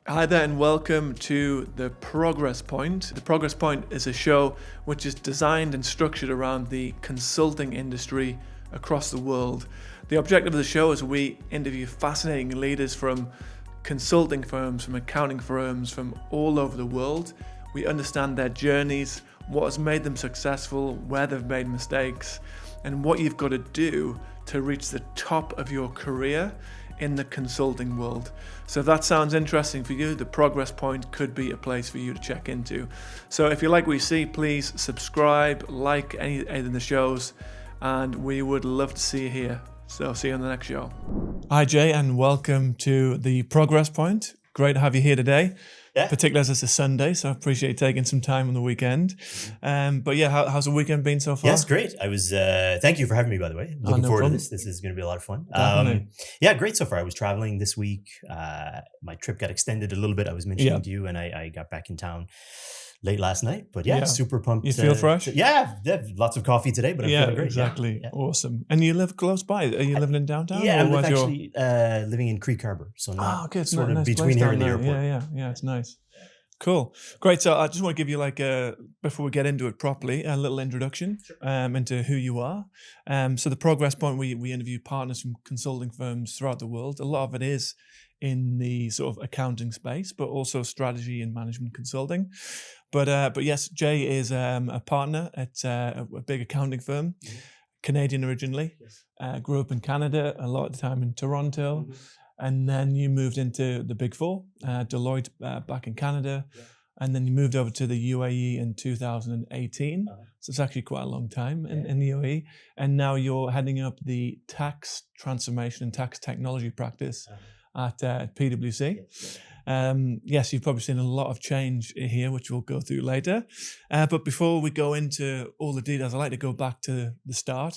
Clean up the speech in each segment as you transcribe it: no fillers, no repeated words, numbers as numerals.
Hi there and welcome to The Progress Point. The Progress Point is a show which is designed and structured around the consulting industry across the world. The objective of the show is we interview fascinating leaders from consulting firms, from accounting firms, from all over the world. We understand their journeys, what has made them successful, where they've made mistakes, and what you've got to do to reach the top of your career in the consulting world. So if that sounds interesting for you, the Progress Point could be a place for you to check into. So if you like what you see, please subscribe, like any of the shows, and we would love to see you here. So see you on the next show. Hi Jay, and welcome to the Progress Point. Great to have you here today. Yeah. Particularly as it's a Sunday, so I appreciate you taking some time on the weekend. But yeah, how's the weekend been so far? Yes, great. I was. Thank you for having me. By the way, looking no forward problem. to this. This is going to be a lot of fun. Definitely. Yeah, great so far. I was traveling this week. My trip got extended a little bit. I was mentioning to you, and I got back in town late last night. But yeah, super pumped. You feel fresh? Yeah, lots of coffee today, but I'm feeling great. Exactly. Yeah. Awesome. And you live close by? Are you living in downtown? Yeah, I'm actually living in Creek Harbor, so not okay, it's sort of nice between here and the airport. Yeah, it's nice. Cool. Great. So I just want to give you before we get into it properly, a little introduction into who you are. So the Progress Point, we interview partners from consulting firms throughout the world. A lot of it is in the sort of accounting space, but also strategy and management consulting. But yes, Jay is a partner at a big accounting firm, Canadian originally, grew up in Canada, a lot of the time in Toronto. And then you moved into the Big Four, Deloitte back in Canada, and then you moved over to the UAE in 2018. So it's actually quite a long time in the UAE. And now you're heading up the tax transformation and tax technology practice at PwC. Yes, you've probably seen a lot of change here, which we'll go through later. But before we go into all the details, I'd like to go back to the start,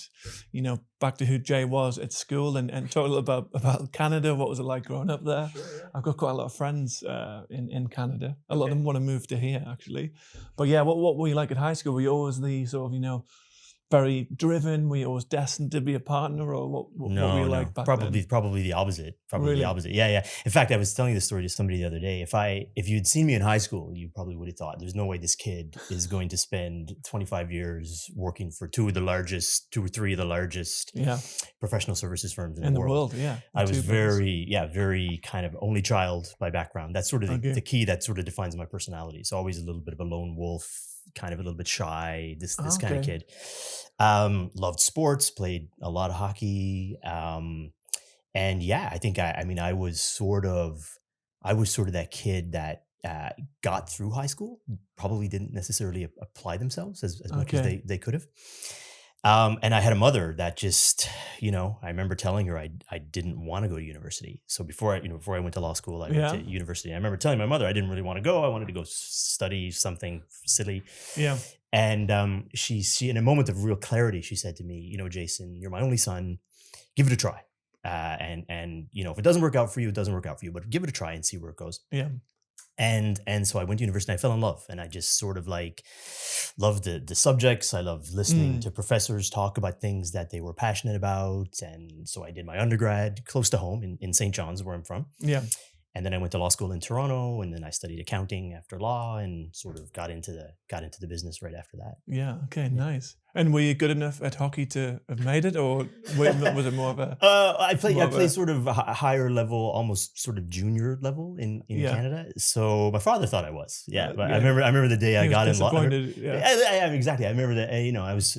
back to who Jay was at school and talk a little about Canada. What was it like growing up there? Sure, yeah. I've got quite a lot of friends in Canada. A lot of them want to move to here, actually. But yeah, what were you like at high school? Were you always the sort of, very driven? Were you always destined to be a partner, or what were you like back then? Probably the opposite. Really? The opposite. Yeah. In fact, I was telling this story to somebody the other day. If you'd seen me in high school, you probably would have thought there's no way this kid is going to spend 25 years working for two or three of the largest professional services firms in the world. Yeah. I was very kind of only child by background. That's sort of the key that sort of defines my personality. So always a little bit of a lone wolf, kind of a little bit shy, this kind of kid. Loved sports, played a lot of hockey. And yeah, I think I was sort of that kid that got through high school, probably didn't necessarily apply themselves as much as they could have. And I had a mother that just, I remember telling her I didn't want to go to university. So before I went to law school, I went to university. I remember telling my mother I didn't really want to go. I wanted to go study something silly. Yeah. And she in a moment of real clarity, she said to me, Jason, you're my only son. Give it a try. And if it doesn't work out for you, it doesn't work out for you. But give it a try and see where it goes. Yeah. And so I went to university and I fell in love, and I just sort of loved the subjects. I loved listening to professors talk about things that they were passionate about. And so I did my undergrad close to home in St. John's, where I'm from. Yeah. And then I went to law school in Toronto, and then I studied accounting after law, and sort of got into the business right after that. Yeah. Okay. Nice. And were you good enough at hockey to have made it, or was it more of a? I played sort of a higher level, almost sort of junior level in Canada. So my father thought I was. Yeah, but I remember the day I got in law. Yeah, exactly. I remember that. I was.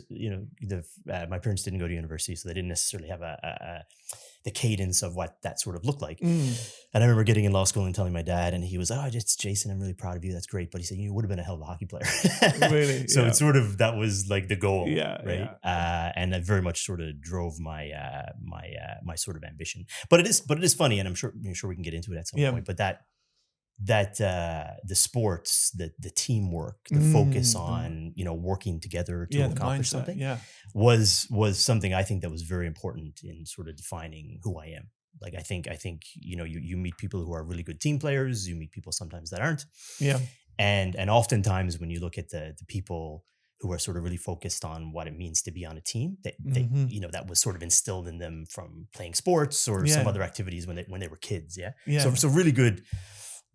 My parents didn't go to university, so they didn't necessarily have the cadence of what that sort of looked like. And I remember getting in law school and telling my dad, and he was, Jason, I'm really proud of you. That's great. But he said, you would have been a hell of a hockey player. Really? So it's sort of, that was like the goal. Yeah. Right. Yeah. And that very much sort of drove my sort of ambition. But it is funny, and I'm sure we can get into it at some point. But that the sports, the teamwork, the focus on working together to accomplish something, was something I think that was very important in sort of defining who I am. Like I think you meet people who are really good team players. You meet people sometimes that aren't. Yeah. And oftentimes when you look at the people who are sort of really focused on what it means to be on a team, that was sort of instilled in them from playing sports or some other activities when they were kids. Yeah. So really good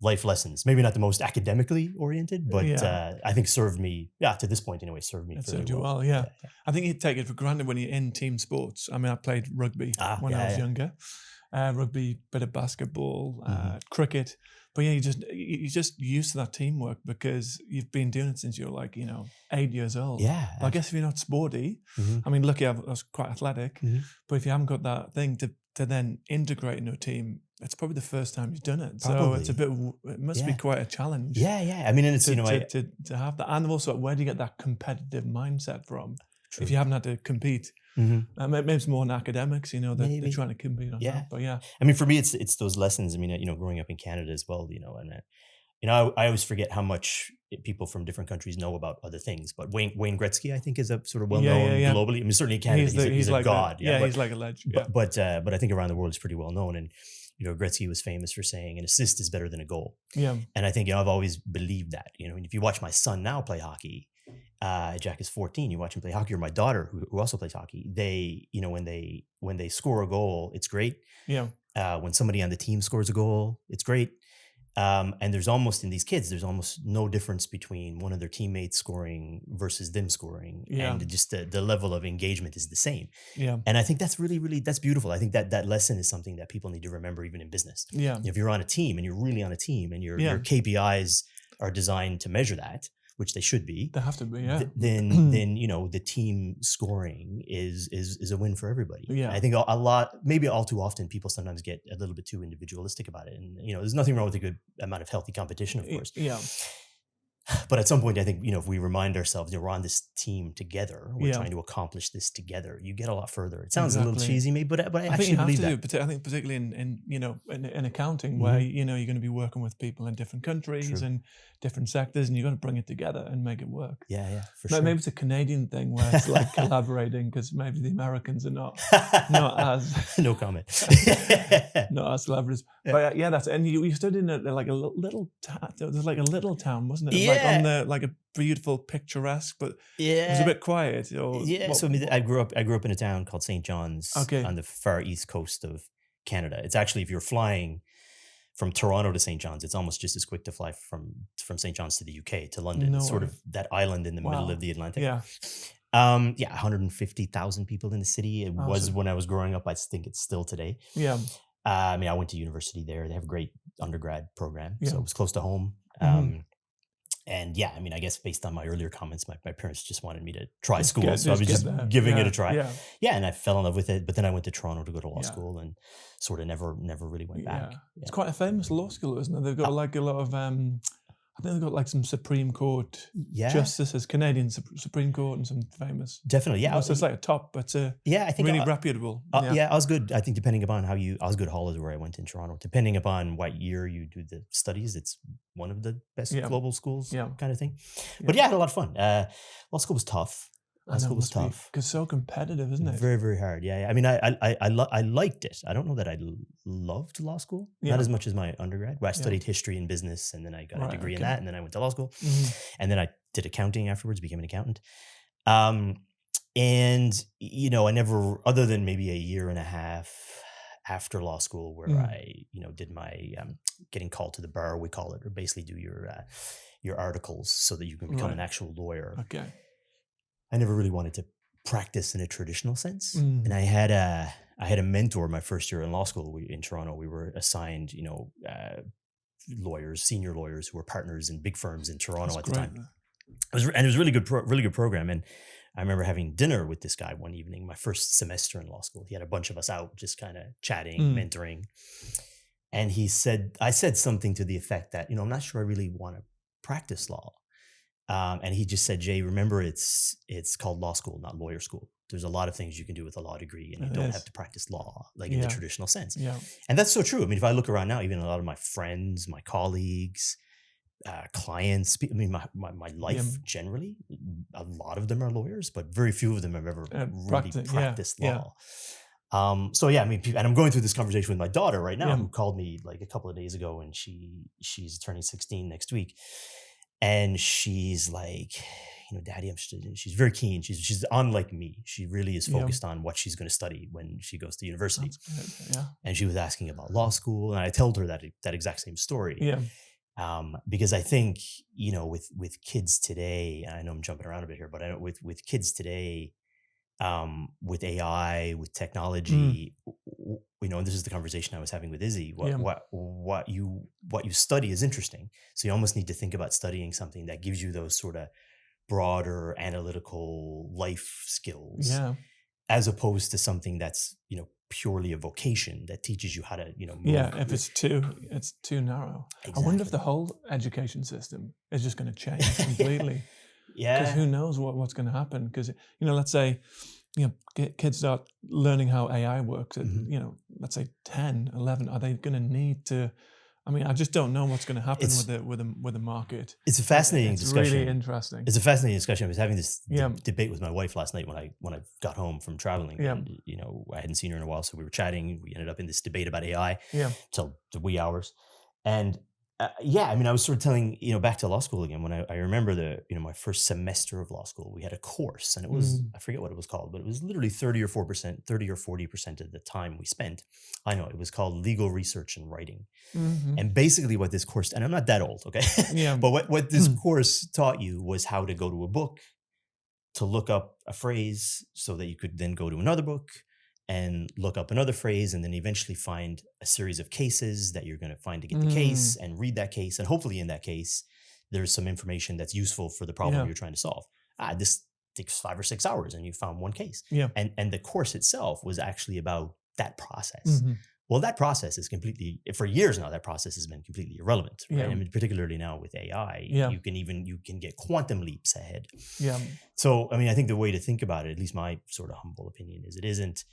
life lessons. Maybe not the most academically oriented, but I think served me, to this point anyway, served me fairly well. Yeah. I think you take it for granted when you're in team sports. I mean, I played rugby when I was younger. Rugby, bit of basketball, cricket. But you're just used to that teamwork because you've been doing it since you're 8 years old. Yeah. But I guess if you're not sporty, I mean, lucky I was quite athletic, but if you haven't got that thing to then integrate into a team, it's probably the first time you've done it. Probably. So it must be quite a challenge. Yeah. I mean, and it's, to have that. And also, where do you get that competitive mindset from? True. If you haven't had to compete? Maybe it's more in academics, they're trying to compete on that. But I mean, for me, it's those lessons. I mean, growing up in Canada as well, and I always forget how much people from different countries know about other things. But Wayne Gretzky, I think, is a sort of well-known globally. I mean, certainly in Canada, he's like a god. He's like a legend. But I think around the world, it's pretty well known. And Gretzky was famous for saying an assist is better than a goal. Yeah. And I think I've always believed that. And if you watch my son now play hockey, Jack is 14. You watch him play hockey, or my daughter who also plays hockey. They, when they score a goal, it's great. Yeah. When somebody on the team scores a goal, it's great. And there's almost no difference between one of their teammates scoring versus them scoring. Yeah. And just the level of engagement is the same. Yeah. And I think that's really, really, that's beautiful. I think that lesson is something that people need to remember even in business. Yeah. If you're on a team and you're really on a team and your KPIs are designed to measure that, which they should be. They have to be, yeah. Then the team scoring is a win for everybody. Yeah. I think maybe all too often people sometimes get a little bit too individualistic about it. And there's nothing wrong with a good amount of healthy competition, of course. Yeah. But at some point, I think, if we remind ourselves, we're on this team together, we're trying to accomplish this together, you get a lot further. It sounds a little cheesy, maybe, but I actually believe that. I think particularly in accounting, where, you're going to be working with people in different countries and different sectors, and you're going to bring it together and make it work. Yeah, for sure. Maybe it's a Canadian thing where it's like collaborating, because maybe the Americans are not as... No comment. not as collaborative. But that's... And you stood in a little town, wasn't it? On a beautiful, picturesque, but it was a bit quiet. I grew up in a town called St. John's on the far east coast of Canada. It's actually, if you're flying from Toronto to St. John's, it's almost just as quick to fly from St. John's to the UK, to London. It's sort of that island in the middle of the Atlantic. Yeah. 150,000 people in the city. It was when I was growing up. I think it's still today. Yeah. I mean, I went to university there. They have a great undergrad program, so it was close to home. And I mean, I guess based on my earlier comments, my parents just wanted me to try school. So I was just giving it a try. Yeah. And I fell in love with it. But then I went to Toronto to go to law school and sort of never really went back. Yeah. It's quite a famous law school, isn't it? They've got a lot of, I think they've got some Supreme Court justices, Canadian Supreme Court, and some famous. Definitely, yeah. So it's like a top, but I think really reputable. Osgoode. I think depending upon Osgoode Hall is where I went in Toronto. Depending upon what year you do the studies, it's one of the best global schools, kind of thing. But I had a lot of fun. Law school was tough. Law school was tough. Because so competitive, isn't it? Very, very hard. Yeah. I mean, I liked it. I don't know that I loved law school, not as much as my undergrad, where I studied history and business, and then I got a degree in that, and then I went to law school, and then I did accounting afterwards, became an accountant. And I never, other than maybe a year and a half after law school, where I did my getting called to the bar, we call it, or basically do your articles so that you can become an actual lawyer. Okay. I never really wanted to practice in a traditional sense. And I had a mentor my first year in law school in Toronto. We were assigned, senior lawyers who were partners in big firms in Toronto at the time. It was a really good program. And I remember having dinner with this guy one evening, my first semester in law school. He had a bunch of us out just kind of chatting, mentoring. And I said something to the effect that, I'm not sure I really want to practice law. And he just said, Jay, remember it's called law school, not lawyer school. There's a lot of things you can do with a law degree, and you don't have to practice law in the traditional sense. Yeah. And that's so true. I mean, if I look around now, even a lot of my friends, my colleagues, clients, I mean, my life generally, a lot of them are lawyers, but very few of them have ever really practiced law. I mean, and I'm going through this conversation with my daughter right now, who called me like a couple of days ago, and she's turning 16 next week. And she's like, Daddy, she's very keen. She's unlike me. She really is focused on what she's going to study when she goes to university. That's good. Yeah. And she was asking about law school. And I told her that exact same story. Yeah. Because I think, with kids today, and I know I'm jumping around a bit here, but I know with kids today, with AI, with Mm, technology, and this is the conversation I was having with Izzy. yeah. What you study is interesting. So you almost need to think about studying something that gives you those sort of broader analytical life skills, Yeah. as opposed to something that's purely a vocation that teaches you how to move. Yeah. If it's too narrow. I wonder if Exactly. the whole education system is just going to change completely. Because Yeah. who knows what's going to happen? Because let's say kids start learning how AI works at Mhm. let's say 10, 11. Are they going to need to? I mean, I just don't know what's going to happen with It's the market. it's a fascinating It's really discussion. interesting. It's a fascinating discussion. I was having this Yeah, debate with my wife last night when I got home from traveling, yeah, and I hadn't seen her in a while, so we were chatting. We ended up in this debate about AI yeah. till the wee hours, and yeah, I mean, I was sort of telling back to law school again when I remember my first semester of law school, we had a course, and it was, Mm, I forget what it was called, but it was literally 30 or 40% of the time we spent. I know it was called legal research and writing. hmm. And basically what this course, and I'm not that old, okay? Yeah, But what this course taught you was how to go to a book, to look up a phrase so that you could then go to another book and look up another phrase, and then eventually find a series of cases that you're going to find to get the case mm, and read that case. And hopefully in that case, there's some information that's useful for the problem yeah, you're trying to solve. This takes 5 or 6 hours and you found one case. yeah, And the course itself was actually about that process. hmm, Well, that process is completely, for years now, that process has been completely irrelevant, right? yeah, I mean, particularly now with AI, yeah, you can get quantum leaps ahead. yeah, So, I mean, I think the way to think about it, at least my sort of humble opinion, is it isn't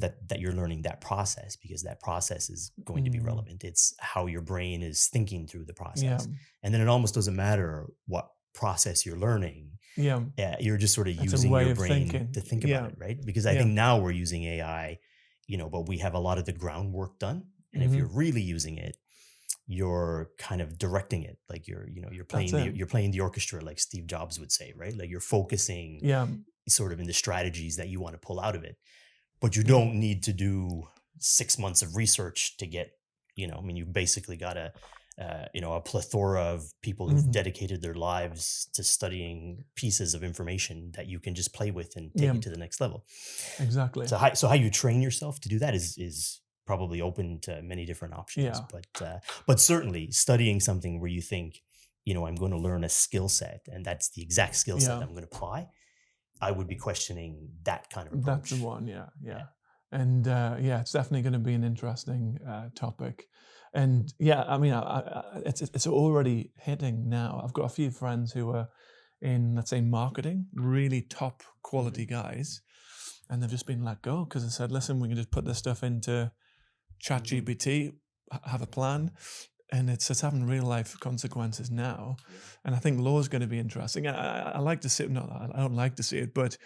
that you're learning that process, because that process is going to be mm, relevant. It's how your brain is thinking through the yeah, process. And then it almost doesn't matter what process you're learning. yeah. You're just sort of It's a using way your of brain thinking. to think about Yeah, it, right? Because I yeah, think now we're using AI, but we have a lot of the groundwork done. And if hmm. you're really using it, you're kind of directing it, like you're That's playing it. the orchestra, like Steve Jobs would say, right? Like you're focusing Yeah, sort of in the strategies that you want to pull out of it, but you yeah, don't need to do 6 months of research to get, I mean, you basically got a plethora of people who've hmm, dedicated their lives to studying pieces of information that you can just play with and take yeah. it to the next level. Exactly. So how you train yourself to do that is probably open to many different options, Yeah, but certainly studying something where you think, I'm going to learn a skill set, and that's the exact skill set yeah. I'm going to apply. I would be questioning that kind of That's the approach. one. Yeah, Yeah. yeah. And yeah, it's definitely going to be an interesting topic. And yeah, I mean, it's already hitting now. I've got a few friends who are in, let's say, marketing, really top Mhm. quality guys, and they've just been let go because they said, "Listen, we can just put this stuff into Mhm. ChatGPT, have a plan." And it's having real life consequences now, Yeah. and I think law is going to be interesting. I like to see it. No, I don't like to see it, but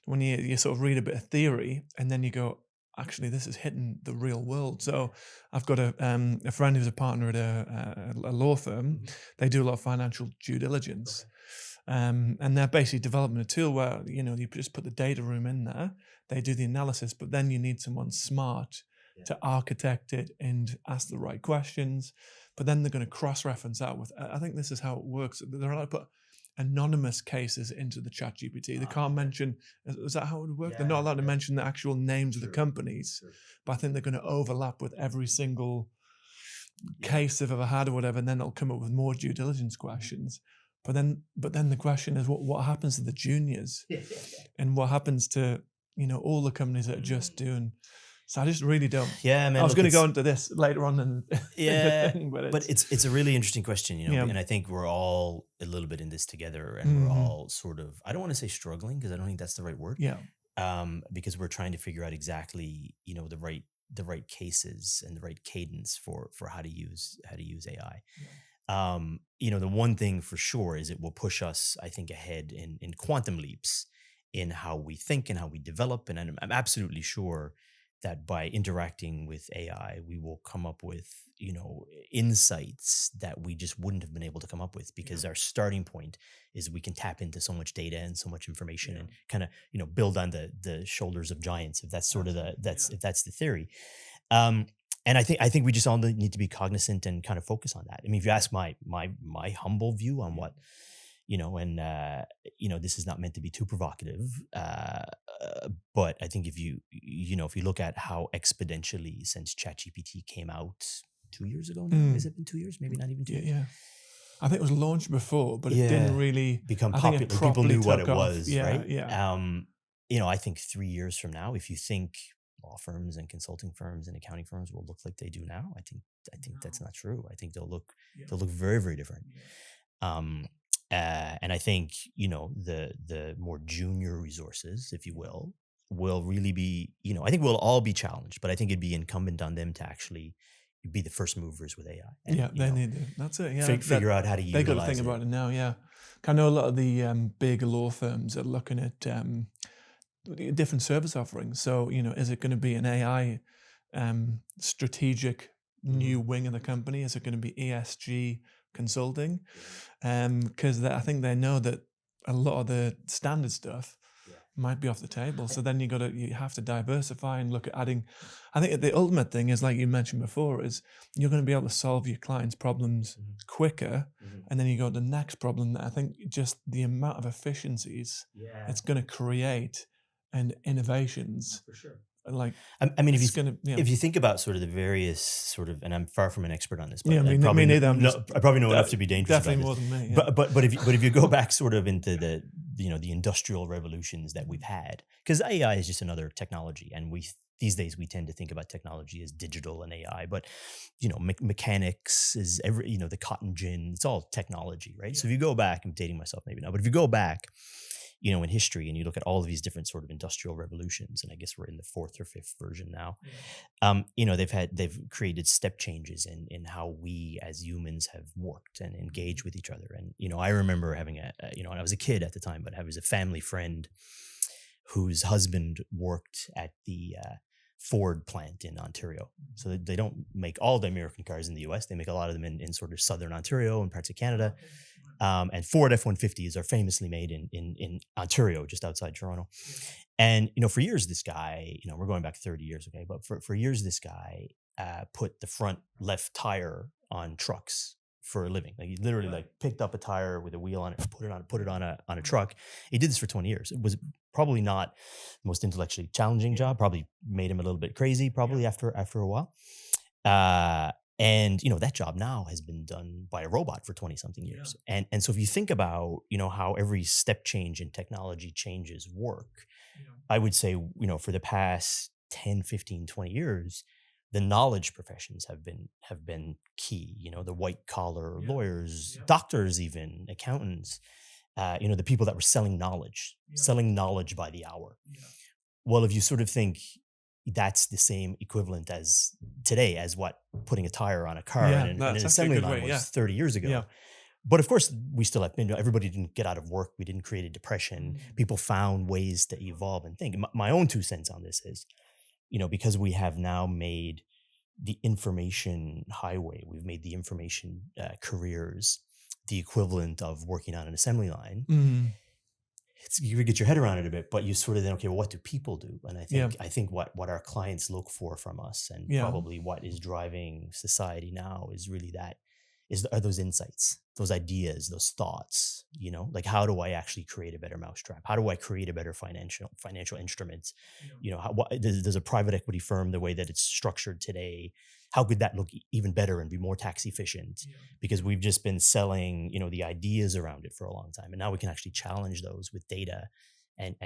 when you sort of read a bit of theory and then you go, actually, this is hitting the real world. Yeah. So I've got a friend who's a partner at a law firm. Mhm. They do a lot of financial due Okay. diligence, and they're basically developing a tool where you just put the data room in there. They do the analysis, but then you need someone smart Yeah. to architect it and ask the right questions. But then they're going to cross-reference that with. I think this is how it works. They're allowed to put anonymous cases into the chat GPT. They can't Okay. mention, is that how it would work? They're not Yeah. allowed to Yeah. mention the actual names of the Sure. companies, Sure. but I think they're going to overlap with every single Yeah. case they've ever had or whatever, and then they'll come up with more due diligence Mhm. questions. But then the question is, what happens to the juniors, Yeah. and what happens to all the companies that are just doing. So I just really don't. Yeah, I man. was Look, going to go it's into this later on in the yeah, thing, but but it's a really interesting question, yeah, and I think we're all a little bit in this together, and we're hmm, all sort of, I don't want to say struggling, because I don't think that's the right word, yeah, because we're trying to figure out exactly, the right cases and the right cadence for how to use AI. yeah, The one thing for sure is it will push us, I think, ahead in quantum leaps in how we think and how we develop. And I'm absolutely sure that by interacting with AI, we will come up with, insights that we just wouldn't have been able to come up with, yeah, because our starting point is we can tap into so much data and so much information, yeah. and kind of, build on the shoulders of giants, if that's sort of That's it. Yeah, if that's the theory. Um, And I think we just all need to be cognizant and kind of focus on that. I mean, if you ask my humble view on what, and this is not meant to be too provocative, but I think if if you look at how exponentially since ChatGPT came out 2 years ago now, has it been 2 years? Maybe not even 2 years. Yeah. I think it was launched before, but it didn't really become I think popular. it People knew what it took off. was, Yeah, right? yeah. I think 3 years from now, if you think law firms and consulting firms and accounting firms will look like they do now, I think that's not true. I think they'll look very, very different. And I think the more junior resources, if you will really be I think we'll all be challenged, but I think it'd be incumbent on them to actually be the first movers with AI. And, they need to. That's it. Yeah, figure out how to utilize it. They got to think about it now. Yeah, I know a lot of the big law firms are looking at different service offerings. So is it going to be an AI strategic new wing of the company? Is it going to be ESG consulting? Because I think they know that a lot of the standard stuff might be off the table. So then you have to diversify and look at adding. I think the ultimate thing is, like you mentioned before, is you're going to be able to solve your clients' problems quicker, and then you go to the next problem. That I think just the amount of efficiencies it's going to create and innovations. For sure. Like, I mean, if you think about sort of the various sort of, and I'm far from an expert on this, but me neither. I probably know enough to be dangerous. Definitely more than me. Yeah. But if you go back sort of into the industrial revolutions that we've had, because AI is just another technology, and these days we tend to think about technology as digital and AI, but mechanics is the cotton gin, it's all technology, right? So if you go back, I'm dating myself maybe now, but if you go back, in history, and you look at all of these different sort of industrial revolutions, and I guess we're in the fourth or fifth version now. They've created step changes in how we as humans have worked and engaged with each other. And I remember having and I was a kid at the time, but I was a family friend whose husband worked at the Ford plant in Ontario. So they don't make all the American cars in the US. They make a lot of them in sort of southern Ontario and parts of Canada. And Ford F-150s are famously made in Ontario, just outside Toronto. And, for years, this guy, we're going back 30 years, okay, but for years, this guy put the front left tire on trucks for a living. Like, he literally picked up a tire with a wheel on it, put it on a truck. He did this for 20 years. It was probably not the most intellectually challenging job, probably made him a little bit crazy, probably after a while. And that job now has been done by a robot for 20 something years. And so if you think about, how every step change in technology changes work, I would say, for the past 10, 15, 20 years, the knowledge professions have been key, the white collar lawyers, doctors, even accountants, the people that were selling knowledge by the hour. Well, if you sort of think that's the same equivalent as today as what putting a tire on a car in an assembly line was 30 years ago. Yeah. But of course, we still have, everybody didn't get out of work. We didn't create a depression. People found ways to evolve and think. My own 2 cents on this is, because we have now made the information highway, we've made the information careers the equivalent of working on an assembly line. You get your head around it a bit, but you sort of then, okay, well, what do people do? And I think what our clients look for from us, and probably what is driving society now, is really are those insights, those ideas, those thoughts. Like, how do I actually create a better mousetrap? How do I create a better financial instrument? Does a private equity firm, the way that it's structured today, how could that look even better and be more tax efficient? Because we've just been selling, the ideas around it for a long time. And now we can actually challenge those with data and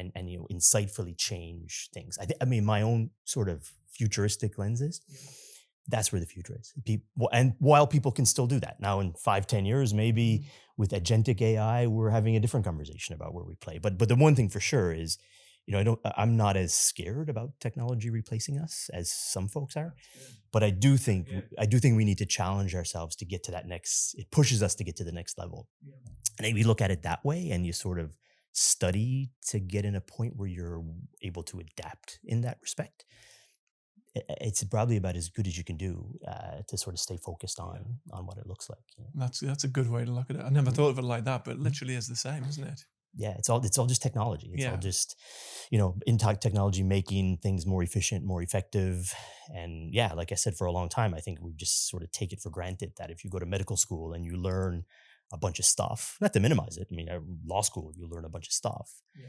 insightfully change things. I mean, my own sort of futuristic lenses, that's where the future is. And while people can still do that. Now in 5-10 years, maybe with agentic AI, we're having a different conversation about where we play. But the one thing for sure is, I'm not as scared about technology replacing us as some folks are, but I do think we need to challenge ourselves to get to that it pushes us to get to the next level. And if you look at it that way, and you sort of study to get in a point where you're able to adapt in that respect, it's probably about as good as you can do to sort of stay focused on what it looks like. That's a good way to look at it. I never thought of it like that, but it literally is the same, isn't it? Yeah, it's all just technology. It's all Yeah. just, in technology making things more efficient, more effective. And yeah, like I said, for a long time, I think we just sort of take it for granted that if you go to medical school and you learn a bunch of stuff, not to minimize it. I mean, law school, you learn a bunch of stuff. Yeah.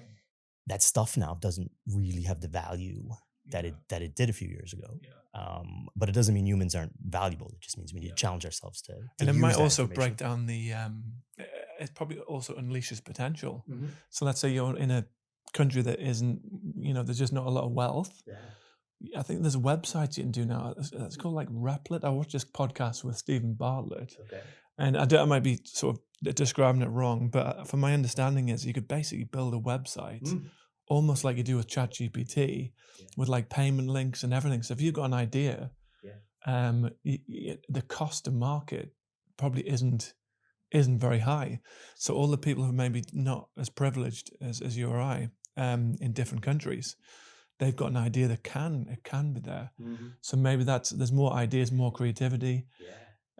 That stuff now doesn't really have the value that Yeah. it did a few years ago. Yeah. But it doesn't mean humans aren't valuable. It just means we need Yeah. to challenge ourselves to And it use might that also information. break down the. It probably also unleashes potential. Mhm. So let's say you're in a country that isn't, there's just not a lot of wealth. Yeah. I think there's websites you can do now. It's called like Replit. I watched this podcast with Stephen Bartlett, Okay. and I might be sort of describing it wrong, but from my understanding is you could basically build a website almost like you do with ChatGPT, with like payment links and everything. So if you've got an idea, the cost to market probably isn't very high. So all the people who may be not as privileged as you or I, in different countries, they've got an idea that it can be there. So maybe there's more ideas, more creativity.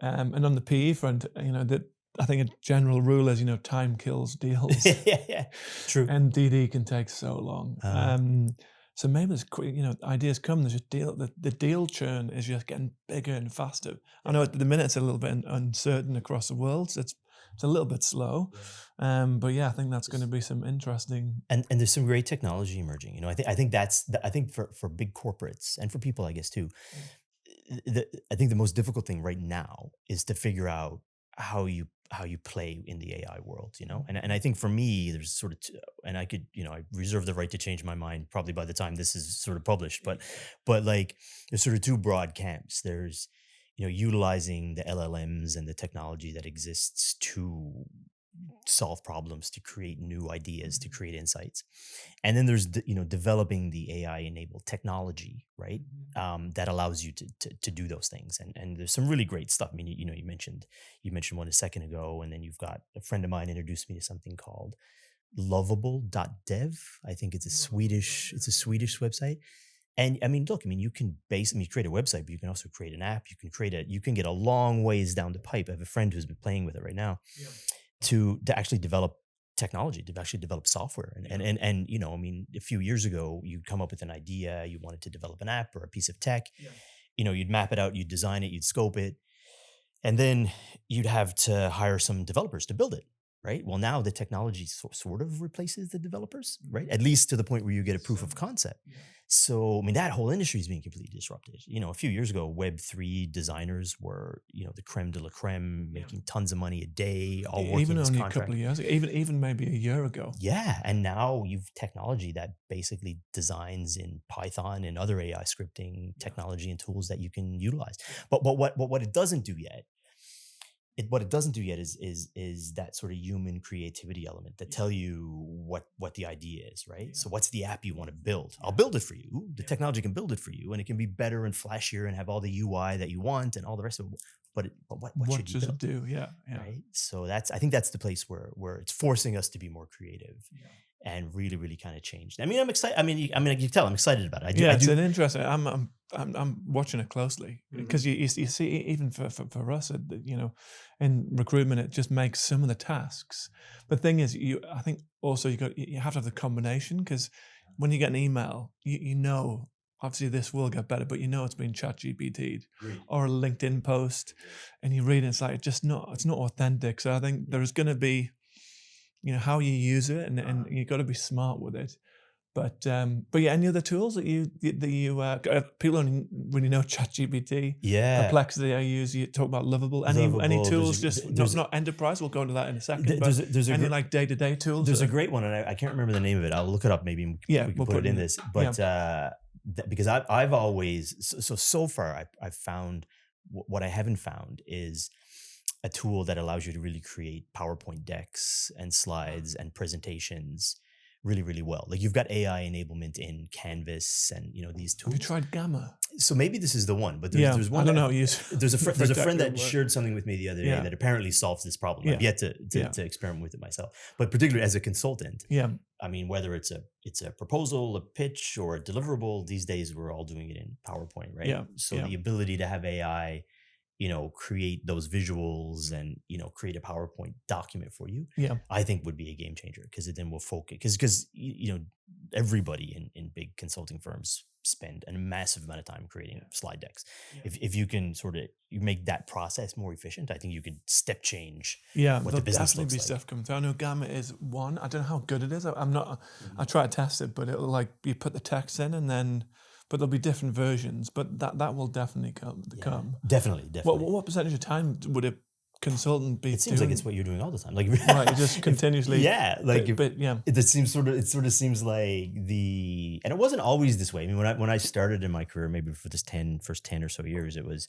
And on the PE front, that I think a general rule is, time kills deals. Yeah. True. And DD can take so long. So maybe there's ideas come. There's just the deal churn is just getting bigger and faster. I know at the minute it's a little bit uncertain across the world. So it's a little bit slow. But yeah, I think that's going to be some interesting. And there's some great technology emerging. I think for big corporates and for people, I guess too. I think the most difficult thing right now is to figure out how you play in the AI world, and I think for me there's sort of and I could I reserve the right to change my mind probably by the time this is sort of published, but like there's sort of two broad camps. There's utilizing the LLMs and the technology that exists to solve problems, to create new ideas, to create insights. And then there's developing the AI enabled technology, right? That allows you to do those things. And there's some really great stuff. I mean, you mentioned one a second ago, and then you've got a friend of mine introduced me to something called lovable.dev. I think it's a Swedish website. And I mean, look, you can create a website, but you can also create an app. You can get a long ways down the pipe. I have a friend who's been playing with it right now. Yeah. To actually develop technology, to actually develop software. And a few years ago, you'd come up with an idea, you wanted to develop an app or a piece of tech, you'd map it out, you'd design it, you'd scope it, and then you'd have to hire some developers to build it, right? Well, now the technology sort of replaces the developers, right? At least to the point where you get a proof of concept. Yeah. So, that whole industry is being completely disrupted. A few years ago, Web3 designers were, the creme de la creme, making tons of money a day, all working even as only contract. A couple of years ago, even maybe a year ago. Yeah, and now you've technology that basically designs in Python and other AI scripting technology and tools that you can utilize. But what it doesn't do yet. What it doesn't do yet is that sort of human creativity element that tell you what the idea is, right? Yeah. So what's the app you want to build? I'll build it for you. The technology can build it for you, and it can be better and flashier and have all the UI that you want and all the rest of it. But what should you build? It do? Yeah. Right. So I think that's the place where it's forcing us to be more creative. Yeah. And really, really kind of changed. I'm excited. You can tell I'm excited about it. It's an interesting. I'm watching it closely because you see even for us, in recruitment, it just makes some of the tasks. The thing is, I think also you have to have the combination, because when you get an email, obviously this will get better, but it's been ChatGPT'd or a LinkedIn post, and you read it, it's like it's not authentic. So I think there's going to be, how you use it, and you got to be smart with it. But yeah, any other tools that you people only really know ChatGPT, Perplexity I use. You talk about Lovable. Any tools? Not enterprise. We'll go into that in a second. There's any like day-to-day tools. There's a great one, and I can't remember the name of it. I'll look it up. Maybe we can put it in this. But because I've always so far I've found what I haven't found is a tool that allows you to really create PowerPoint decks and slides and presentations really, really well. Like you've got AI enablement in Canvas and these tools. Have you tried Gamma? So maybe this is the one, but there's one. I don't know. There's a friend that shared something with me the other day that apparently solves this problem. I've yet to experiment with it myself, but particularly as a consultant. Yeah. Whether it's a proposal, a pitch, or a deliverable, these days we're all doing it in PowerPoint, right? Yeah. So the ability to have AI create those visuals and, create a PowerPoint document for you, Yeah. I think would be a game changer, because it then will focus, because everybody in big consulting firms spend a massive amount of time creating slide decks. If you can sort of you make that process more efficient, I think you could step change Yeah, what the there'll business definitely looks be like. stuff coming through. I know Gamma is one. I don't know how good it is. I'm not. I try to test it, but it'll like you put the text in and then, but there'll be different versions. But that will definitely come. Yeah, definitely, definitely. What percentage of time would a consultant be It seems like doing? it's what you're doing all the time. Like, Right, you just continuously. yeah, like Yeah. it seems it sort of seems like and it wasn't always this way. I mean, when I started in my career, maybe for this first 10 or so years, it was,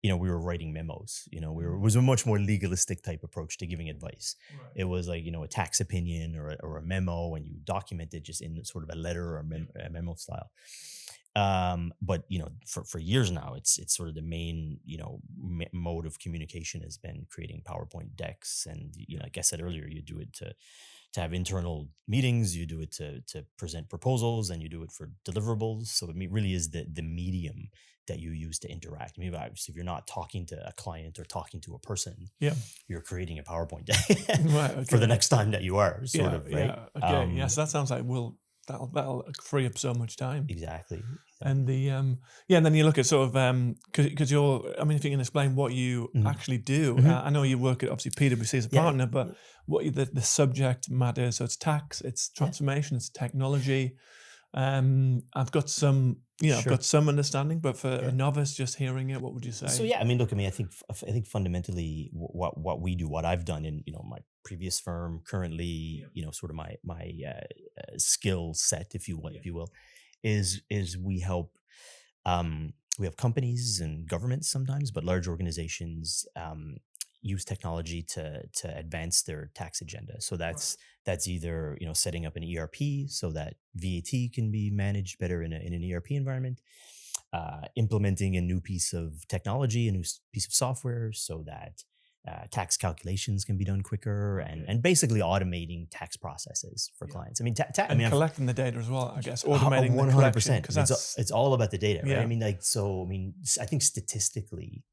we were writing memos. It was a much more legalistic type approach to giving advice. Right. It was like, a tax opinion or a memo, and you document it just in sort of a letter or a memo style. But for years now, it's sort of the main mode of communication has been creating PowerPoint decks. And like I said earlier, you do it to have internal meetings, you do it to present proposals, and you do it for deliverables. So it really is the medium that you use to interact. I mean, obviously, if you're not talking to a client or talking to a person, Yeah. you're creating a PowerPoint deck Right, okay. for the next time that you are, sort of, right? Yeah. Okay. Yes, that sounds like that'll free up so much time. Exactly. And and then you look at sort of because you're, I mean, if you can explain what you actually do. I know you work at obviously PwC as a partner, but what the subject matter. So it's tax, it's transformation, it's technology. I've got some, I've got some understanding, but for a novice just hearing it, what would you say? So yeah, I mean, look, I think fundamentally what we do, what I've done in my previous firm, currently, sort of my skill set, if you will, is we help. We have companies and governments sometimes, but large organizations use technology to advance their tax agenda. So that's either setting up an ERP so that VAT can be managed better in an ERP environment, implementing a new piece of technology, a new piece of software, so that tax calculations can be done quicker, and basically automating tax processes for clients. I mean, collecting the data as well, I guess, automating 100%, because it's all about the data, right? Yeah. I mean, I think statistically,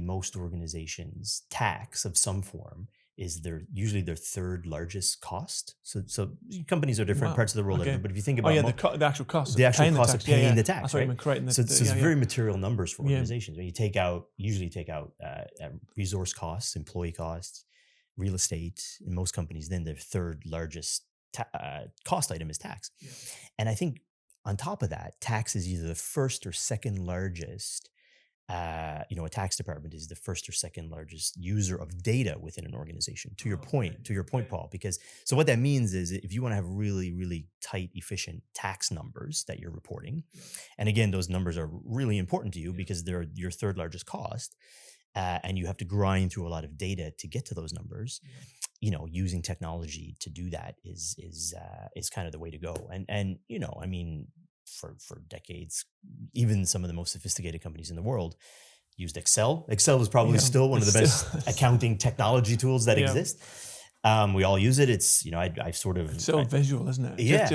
most organizations' tax of some form is usually their third largest cost. So companies are different parts of the world, but if you think about the actual cost, the tax, right? Creating so it's very material numbers for organizations. When you usually take out resource costs, employee costs, real estate in most companies, then their third largest cost item is tax. And I think on top of that, tax is either the first or second largest. A tax department is the first or second largest user of data within an organization. To your point, Paul, because so what that means is if you want to have really, really tight, efficient tax numbers that you're reporting, and again, those numbers are really important to you because they're your third largest cost, and you have to grind through a lot of data to get to those numbers. Using technology to do that is kind of the way to go. And I mean, for decades, even some of the most sophisticated companies in the world used Excel. Excel is probably still one of the best accounting technology tools that exist. We all use it. It's, it's so visual, isn't it? Yeah.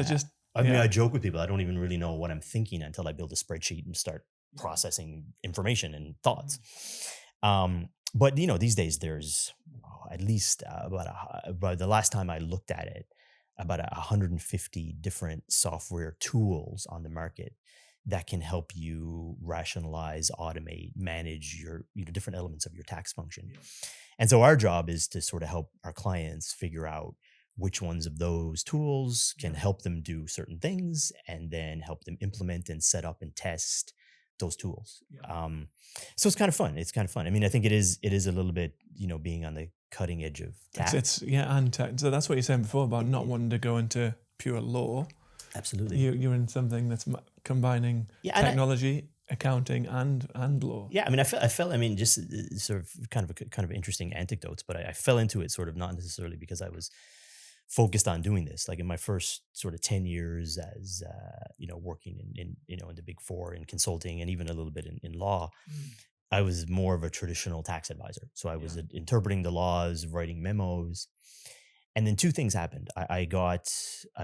I joke with people, I don't even really know what I'm thinking until I build a spreadsheet and start processing information and thoughts. But these days there's at least about the last time I looked at it, about 150 different software tools on the market that can help you rationalize, automate, manage your different elements of your tax function. And so our job is to sort of help our clients figure out which ones of those tools can help them do certain things, and then help them implement and set up and test those tools. So it's kind of fun. I mean, I think it is a little bit, being on the cutting edge of tax. And tech. So that's what you're saying before about not wanting to go into pure law. Absolutely. You're in something that's combining technology, accounting, and law. Yeah, I mean, I felt. I mean, just sort of kind of interesting anecdotes, but I fell into it sort of not necessarily because I was focused on doing this. Like in my first sort of 10 years as working in the Big Four in consulting, and even a little bit in law, I was more of a traditional tax advisor. So I was interpreting the laws, writing memos. And then two things happened. I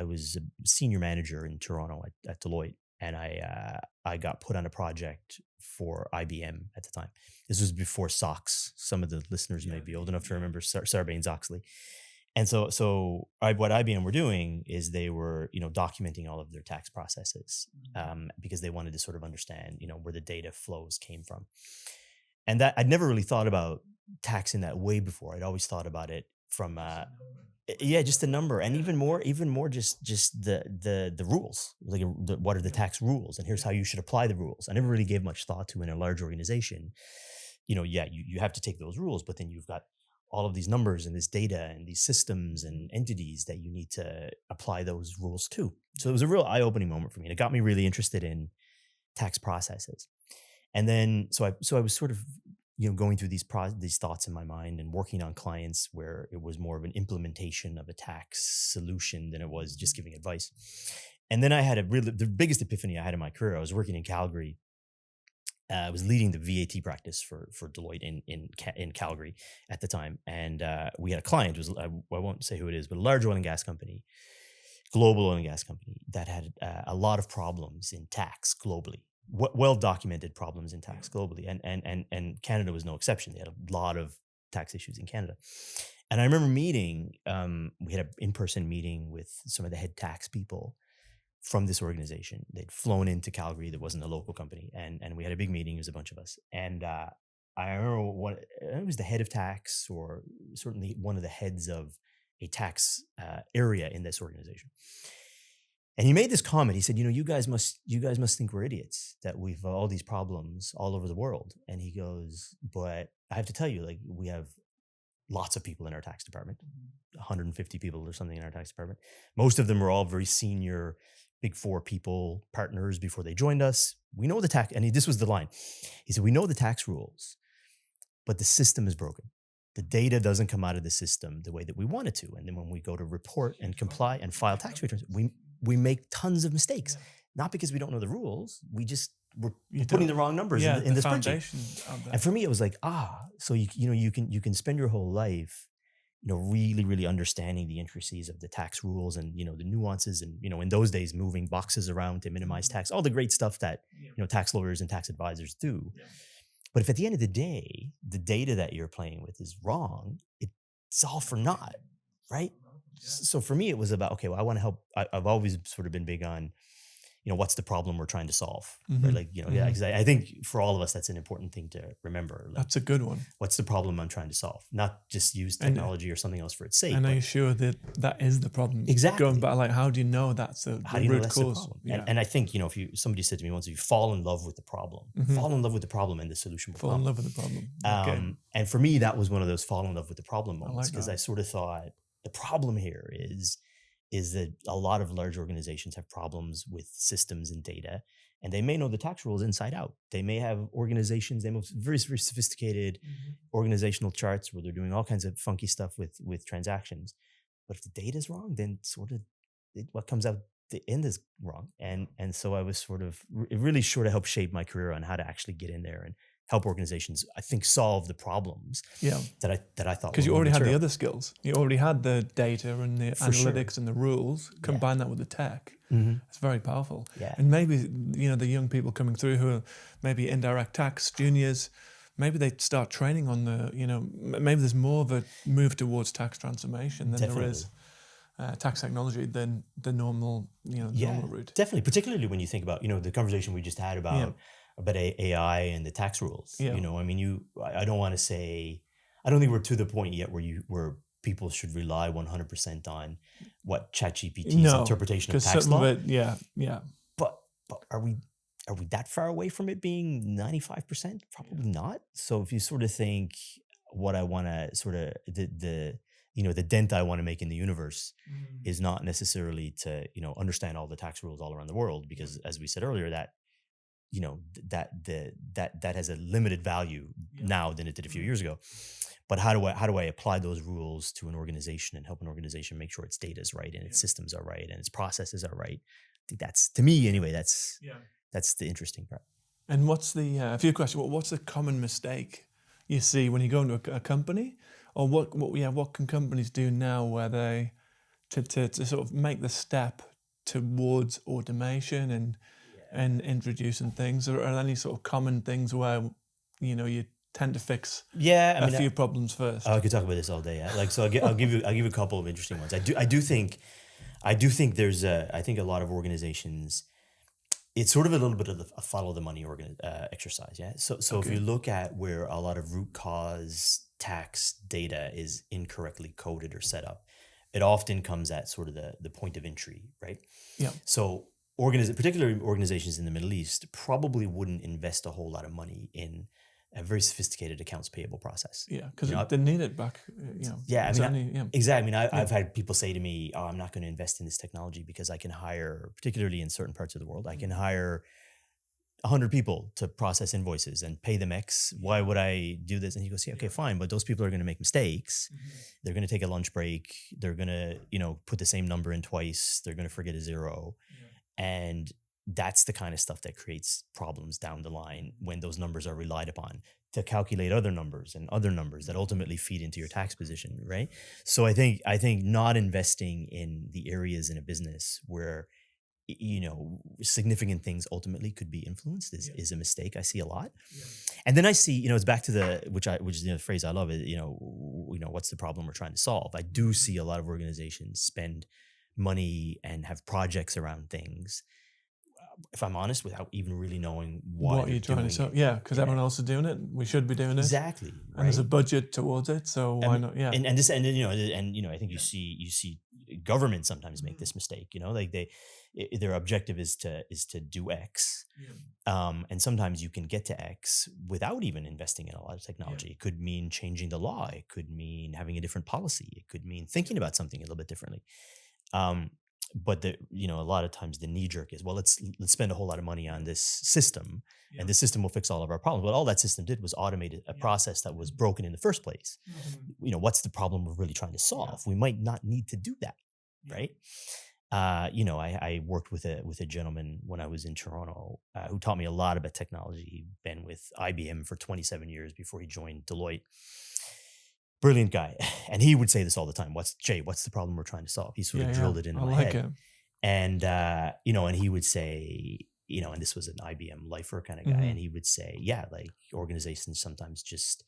was a senior manager in Toronto at Deloitte, and I got put on a project for IBM at the time. This was before SOX. Some of the listeners may be old enough to remember Sarbanes-Oxley. And what IBM were doing is they were, documenting all of their tax processes because they wanted to sort of understand, where the data flows came from. And that I'd never really thought about tax in that way before. I'd always thought about it from, just the number, and even more, just the rules. Like, what are the tax rules, and here's how you should apply the rules. I never really gave much thought to in a large organization. You have to take those rules, but then you've got all of these numbers and this data and these systems and entities that you need to apply those rules to. So it was a real eye-opening moment for me. And it got me really interested in tax processes. And then, so I was sort of, going through these thoughts in my mind and working on clients where it was more of an implementation of a tax solution than it was just giving advice. And then I had the biggest epiphany I had in my career. I was working in Calgary. I was leading the VAT practice for Deloitte in Calgary at the time. And we had a client, I won't say who it is, but a large oil and gas company, global oil and gas company that had a lot of problems in tax globally, well-documented problems in tax globally. And Canada was no exception. They had a lot of tax issues in Canada. And I remember we had an in-person meeting with some of the head tax people from this organization. They'd flown into Calgary. There wasn't a local company. And we had a big meeting. It was a bunch of us. And I remember it was the head of tax, or certainly one of the heads of a tax area in this organization. And he made this comment. He said, you guys must think we're idiots, that we've all these problems all over the world. And he goes, but I have to tell you, like, we have lots of people in our tax department, 150 people or something in our tax department. Most of them were all very senior Big Four people, partners before they joined us. We know the tax, and this was the line. He said, we know the tax rules, but the system is broken. The data doesn't come out of the system the way that we want it to. And then when we go to report and comply and file tax returns, we make tons of mistakes, not because we don't know the rules. We're putting the wrong numbers in the spreadsheet. And for me, it was like, so you can spend your whole life, really, really understanding the intricacies of the tax rules and, the nuances and, in those days, moving boxes around to minimize tax, all the great stuff that, tax lawyers and tax advisors do. Yeah. But if at the end of the day, the data that you're playing with is wrong, it's all for naught, right? Yeah. So for me, it was about, okay, well, I want to help. I've always sort of been big on, what's the problem we're trying to solve? Mm-hmm. Right? Like, because I think for all of us, that's an important thing to remember. Like, that's a good one. What's the problem I'm trying to solve? Not just use technology or something else for its sake. And are you sure that is the problem? Exactly. Going back, like, how do you know that's the root cause? Yeah. And I think, if somebody said to me once, if you fall in love with the problem, fall in love with the problem and the solution will come. Fall in love with the problem. Okay. And for me, that was one of those fall in love with the problem moments, because I sort of thought the problem here is that a lot of large organizations have problems with systems and data, and they may know the tax rules inside out. They may have organizations, they have very, very sophisticated organizational charts where they're doing all kinds of funky stuff with transactions. But if the data is wrong, then sort of what comes out the end is wrong. And so I was it really sort of helped shape my career on how to actually get in there and help organizations, I think, solve the problems that I thought. Because you already had the other skills. You already had the data and the analytics and the rules. Combine that with the tech. Mm-hmm. It's very powerful. Yeah. And maybe, the young people coming through who are maybe indirect tax juniors, maybe they start training on maybe there's more of a move towards tax transformation than there is tax technology than the normal, normal route. Definitely, particularly when you think about, the conversation we just had about AI and the tax rules. Yeah. I don't want to say, I don't think we're to the point yet where people should rely 100% on what ChatGPT's interpretation of tax law. But are we that far away from it being 95%? Probably not. So if you sort of think what I want to sort of the dent I want to make in the universe is not necessarily to understand all the tax rules all around the world, because as we said earlier, that that has a limited value now than it did a few years ago. But how do I apply those rules to an organization and help an organization make sure its data is right and its systems are right and its processes are right? I think that's, to me anyway, that's the interesting part. And what's a few questions? What's the common mistake you see when you go into a company, or what can companies do now where they to sort of make the step towards automation and in introducing things? Or are there any sort of common things where, you tend to fix Yeah, I a mean, few problems first? I could talk about this all day. Yeah? Like, so I'll give you a couple of interesting ones. I do think I think a lot of organizations, it's sort of a little bit of a follow the money exercise. Yeah. So if Okay. you look at where a lot of root cause tax data is incorrectly coded or set up, it often comes at sort of the point of entry, right? Yeah. So particularly organizations in the Middle East probably wouldn't invest a whole lot of money in a very sophisticated accounts payable process. Yeah, because they need it back. Yeah, I mean, exactly. I mean, I've Yeah. had people say to me, "Oh, I'm not going to invest in this technology because I can hire, particularly in certain parts of the world, I can hire 100 people to process invoices and pay them X. Why would I do this?" And he goes, "Yeah, okay, fine, but those people are going to make mistakes. They're going to take a lunch break. They're going to, put the same number in twice. They're going to forget a zero, and that's the kind of stuff that creates problems down the line when those numbers are relied upon to calculate other numbers and other numbers that ultimately feed into your tax position, right? So I think not investing in the areas in a business where significant things ultimately could be influenced is a mistake I see a lot. And then I see, it's back to which is the phrase I love is, what's the problem we're trying to solve? I do see a lot of organizations spend money and have projects around things, if I'm honest, without even really knowing why What they're you're trying to doing sell. it. Yeah, because everyone else is doing it. We should be doing it. Exactly. And there's a Right. budget towards it, so why not? Yeah. And I think you see governments sometimes make this mistake. Like their objective is to do X, and sometimes you can get to X without even investing in a lot of technology. It could mean changing the law. It could mean having a different policy. It could mean thinking about something a little bit differently. But a lot of times the knee jerk is, well, let's spend a whole lot of money on this system, and this system will fix all of our problems. But all that system did was automated a process that was broken in the first place. What's the problem we're really trying to solve? We might not need to do that, right? I worked with a gentleman when I was in Toronto who taught me a lot about technology. He'd been with IBM for 27 years before he joined Deloitte. Brilliant guy. And he would say this all the time. What's the problem we're trying to solve? He sort of drilled it into my head. It. And, and he would say, and this was an IBM lifer kind of guy. And he would say, yeah, like organizations sometimes just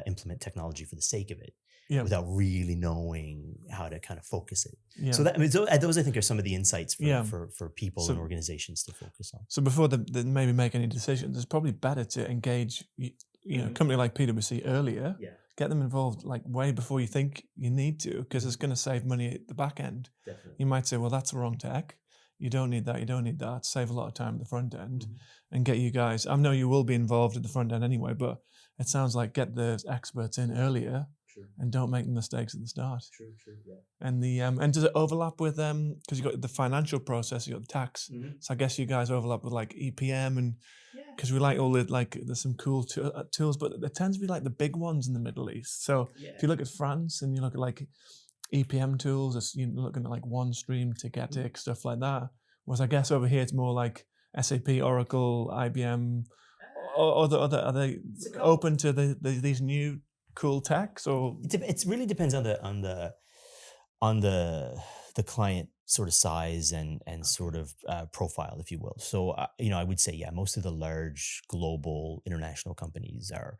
implement technology for the sake of it without really knowing how to kind of focus it. Yeah. So those I think are some of the insights for people and organizations to focus on. So before they maybe make any decisions, it's probably better to engage, a company like PwC earlier. Yeah. Get them involved like way before you think you need to, because it's going to save money at the back end. Definitely. You might say, well, that's the wrong tech. You don't need that. You don't need that. Save a lot of time at the front end and get you guys. I know you will be involved at the front end anyway, but it sounds like get the experts in earlier. True. And don't make the mistakes at the start. True, yeah. And and does it overlap with because you got the financial process, you got the tax. So I guess you guys overlap with like EPM and because we like all the there's some cool tools, but there tends to be like the big ones in the Middle East. So if you look at France and you look at like EPM tools, you're looking at like OneStream, Ticketic, stuff like that. Whereas I guess over here it's more like SAP, Oracle, IBM. Are they open to these new cool techs, or it really depends on the client sort of size and sort of profile, if you will. So I would say most of the large global international companies are,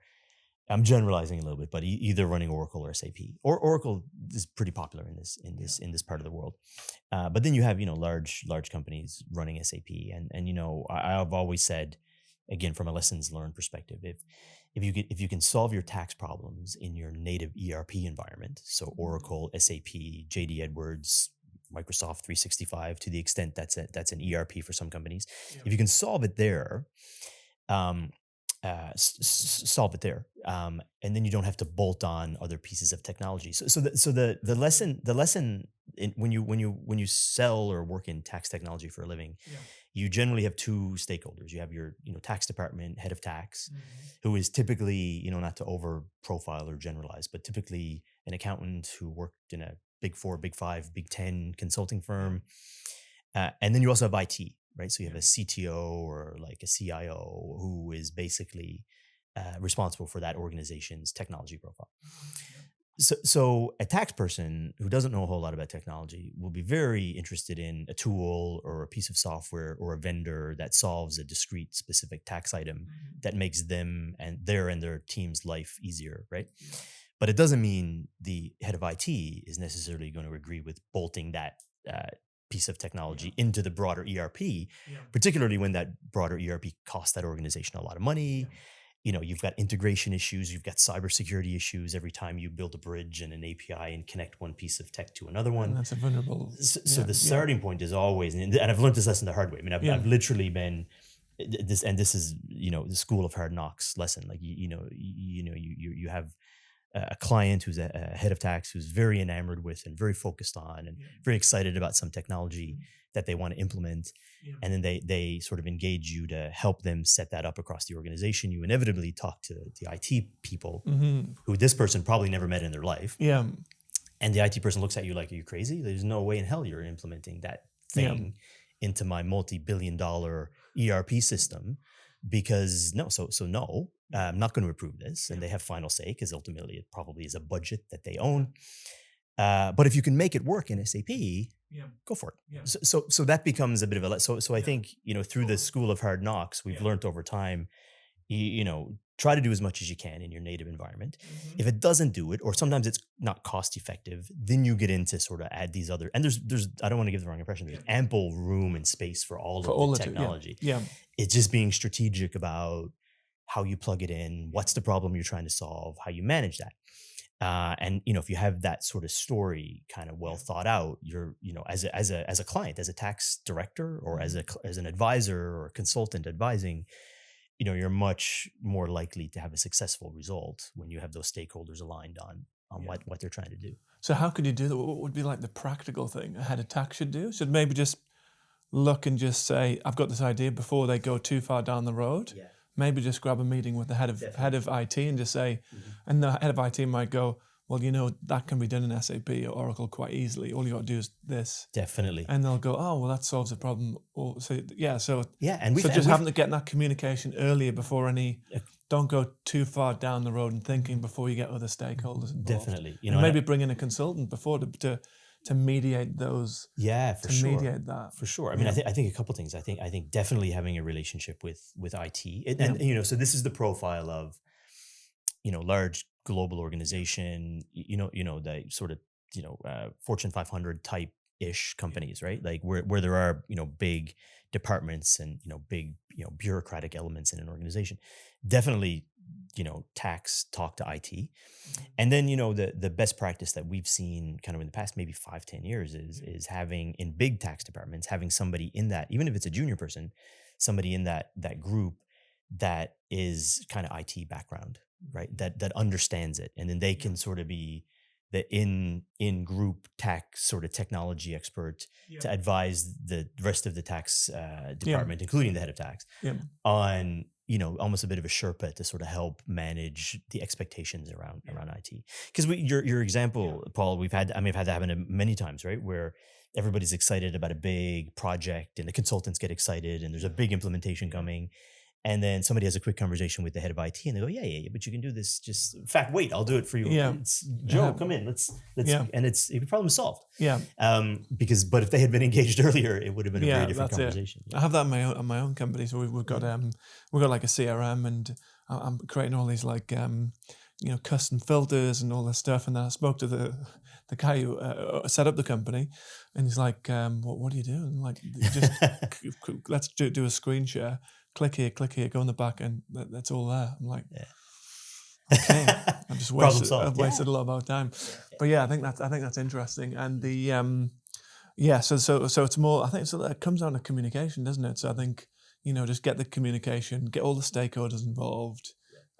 I'm generalizing a little bit, but either running Oracle or SAP. Or Oracle is pretty popular in this part of the world. But then you have large companies running SAP, and I've always said, again, from a lessons learned perspective, if you can solve your tax problems in your native ERP environment, so Oracle, SAP, JD Edwards, Microsoft 365, to the extent that's an ERP for some companies, if you can solve it there, solve it there, and then you don't have to bolt on other pieces of technology. So the lesson when you sell or work in tax technology for a living, you generally have two stakeholders. You have your tax department, head of tax, who is typically, not to over profile or generalize, but typically an accountant who worked in a Big 4, Big 5, Big 10 consulting firm, and then you also have IT. Right. So you have a CTO or like a CIO who is basically responsible for that organization's technology profile. So a tax person who doesn't know a whole lot about technology will be very interested in a tool or a piece of software or a vendor that solves a discrete specific tax item that makes them and their team's life easier, right? But it doesn't mean the head of IT is necessarily going to agree with bolting that piece of technology into the broader ERP, particularly when that broader ERP costs that organization a lot of money. You've got integration issues, you've got cybersecurity issues every time you build a bridge and an API and connect one piece of tech to another one. And that's a vulnerable. So the starting point is always, and I've learned this lesson the hard way. I mean, I've literally been this, and this is the school of hard knocks lesson. Like you have a client who's a head of tax who's very enamored with and very focused on and very excited about some technology that they want to implement. And then they sort of engage you to help them set that up across the organization. You inevitably talk to the IT people who this person probably never met in their life. And the IT person looks at you like, are you crazy? There's no way in hell you're implementing that thing into my multi-billion-dollar ERP system, because no, I'm not going to approve this. And they have final say, because ultimately it probably is a budget that they own. But if you can make it work in SAP, go for it. So that becomes a bit of a so I think through the school of hard knocks, we've learned over time, try to do as much as you can in your native environment. If it doesn't do it, or sometimes it's not cost effective, then you get into sort of add these other, and there's I don't want to give the wrong impression. There's ample room and space for all of the technology. It's just being strategic about how you plug it in, what's the problem you're trying to solve, how you manage that. And if you have that sort of story kind of well thought out, you're as a client, as a tax director, or as an advisor or a consultant advising, you're much more likely to have a successful result when you have those stakeholders aligned on what they're trying to do. So how could you do that? What would be like the practical thing a head of tax should do? Should maybe just look and just say, I've got this idea, before they go too far down the road. Maybe just grab a meeting with the head of IT and just say, and the head of IT might go, well, that can be done in SAP or Oracle quite easily. All you got to do is this. Definitely. And they'll go, oh, well, that solves the problem. Or and having to get that communication earlier before don't go too far down the road and thinking before you get other stakeholders involved. Definitely. And maybe bring in a consultant before to mediate those. Mediate that. For sure. I mean, I think a couple of things. I think definitely having a relationship with IT, and so this is the profile of large global organization, the sort of Fortune 500 type ish companies, right? Like where there are big departments and big bureaucratic elements in an organization. Definitely tax talk to IT. And then the best practice that we've seen kind of in the past maybe 5-10 years is having, in big tax departments, having somebody in that, even if it's a junior person, somebody in that group that is kind of IT background, right? That understands it, and then they can sort of be the in group tax sort of technology expert to advise the rest of the tax department, including the head of tax, on almost a bit of a Sherpa to sort of help manage the expectations around IT. Because your example, Paul, I've had that happen many times, right? Where everybody's excited about a big project and the consultants get excited and there's a big implementation coming. And then somebody has a quick conversation with the head of IT and they go, yeah, but you can do this. Just, in fact, wait, I'll do it for you. It's, Joe, come in. Let's and it's problem solved. But if they had been engaged earlier, it would have been a very different conversation. I have that in my own company. So we've got like a CRM, and I'm creating all these like custom filters and all this stuff. And then I spoke to the guy who set up the company, and he's like, what are you doing? Like, just let's do a screen share. Click here, go in the back, and that's all there. I'm like, okay, I've just wasted a lot of our time. But I think that's interesting. And the so it's more. I think it comes down to communication, doesn't it? So I think just get the communication, get all the stakeholders involved,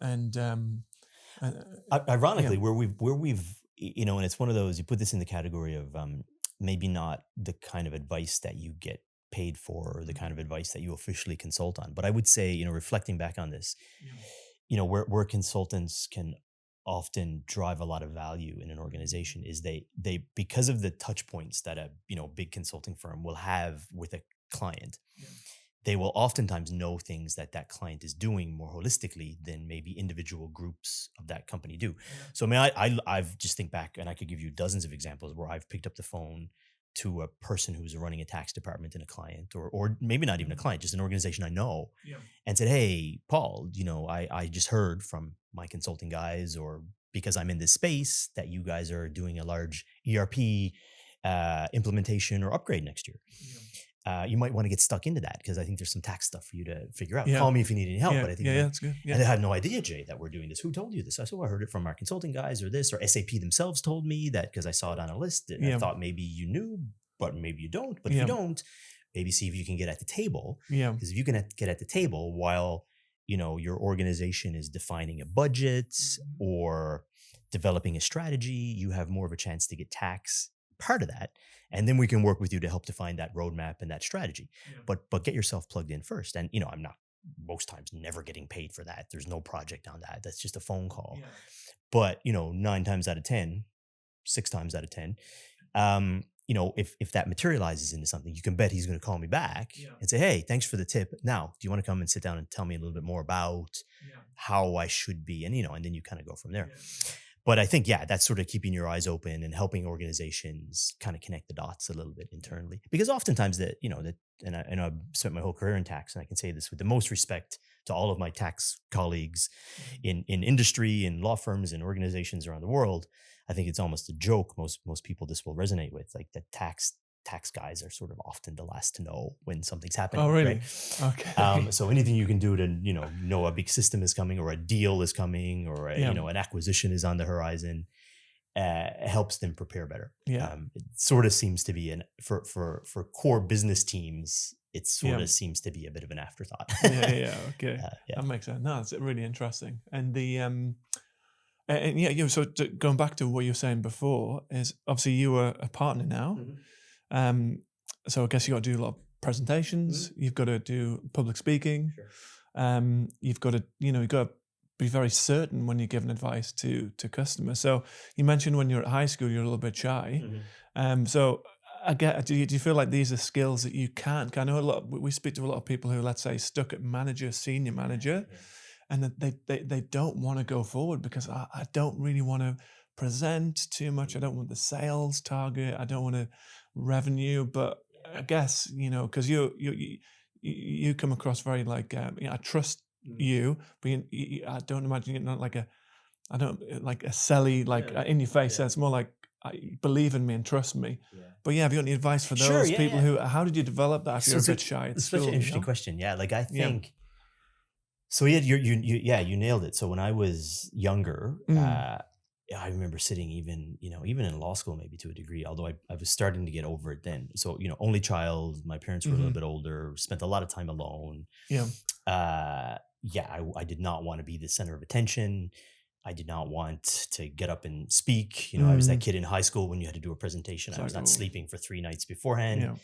and ironically, where we've and it's one of those, you put this in the category of maybe not the kind of advice that you get paid for, or the kind of advice that you officially consult on. But I would say, reflecting back on this, where consultants can often drive a lot of value in an organization is they because of the touch points that a big consulting firm will have with a client, they will oftentimes know things that that client is doing more holistically than maybe individual groups of that company do. So I mean, I've just think back, and I could give you dozens of examples where I've picked up the phone to a person who's running a tax department in a client, or maybe not even a client, just an organization I know, and said, "Hey, Paul, I just heard from my consulting guys, or because I'm in this space, that you guys are doing a large ERP implementation or upgrade next year. You might want to get stuck into that because I think there's some tax stuff for you to figure out. Call me if you need any help." But I think that's good. And I had no idea, Jay, that we're doing this. Who told you this? I said, "Well, I heard it from our consulting guys, or this, or SAP themselves told me that because I saw it on a list. And I thought maybe you knew, but maybe you don't. But if you don't, maybe see if you can get at the table. Because if you can get at the table while your organization is defining a budget or developing a strategy, you have more of a chance to get tax part of that. And then we can work with you to help define that roadmap and that strategy. But get yourself plugged in first. And I'm not most times never getting paid for that. There's no project on that. That's just a phone call. But 9 times out of 10, 6 times out of 10, if that materializes into something, you can bet he's going to call me back and say, "Hey, thanks for the tip. Now, do you want to come and sit down and tell me a little bit more about how I should be?" And and then you kind of go from there. But I think, that's sort of keeping your eyes open and helping organizations kind of connect the dots a little bit internally. Because oftentimes and I've spent my whole career in tax, and I can say this with the most respect to all of my tax colleagues in industry and law firms and organizations around the world. I think it's almost a joke. Most people this will resonate with, like the tax guys are sort of often the last to know when something's happening. Oh, really? Right? Okay. So anything you can do to, know a big system is coming, or a deal is coming, or an acquisition is on the horizon, helps them prepare better. It sort of seems to be for core business teams, it sort of seems to be a bit of an afterthought. Okay. That makes sense. No, it's really interesting. And so going back to what you were saying before, is obviously you were a partner now. So I guess you got to do a lot of presentations. You've got to do public speaking. You've got to, you've got to be very certain when you're giving advice to customers. So you mentioned when you're at high school, you're a little bit shy. So do you feel like these are skills that you can't? I know we speak to a lot of people who, let's say, stuck at manager, senior manager, and that they don't want to go forward because I don't really want to present too much. I don't want the sales target. I don't want to revenue. But I guess because you come across very like I trust you, but I don't imagine you're not like a selly in your face. It's more like believe in me and trust me. But have you got any advice for those people who? How did you develop that if you're a bit shy? It's such an interesting question. Like I think. So you nailed it. So when I was younger, I remember sitting even in law school, maybe to a degree, although I was starting to get over it then. So, only child, my parents were a little bit older, spent a lot of time alone. I did not want to be the center of attention. I did not want to get up and speak. I was that kid in high school when you had to do a presentation. I was not sleeping for 3 nights beforehand.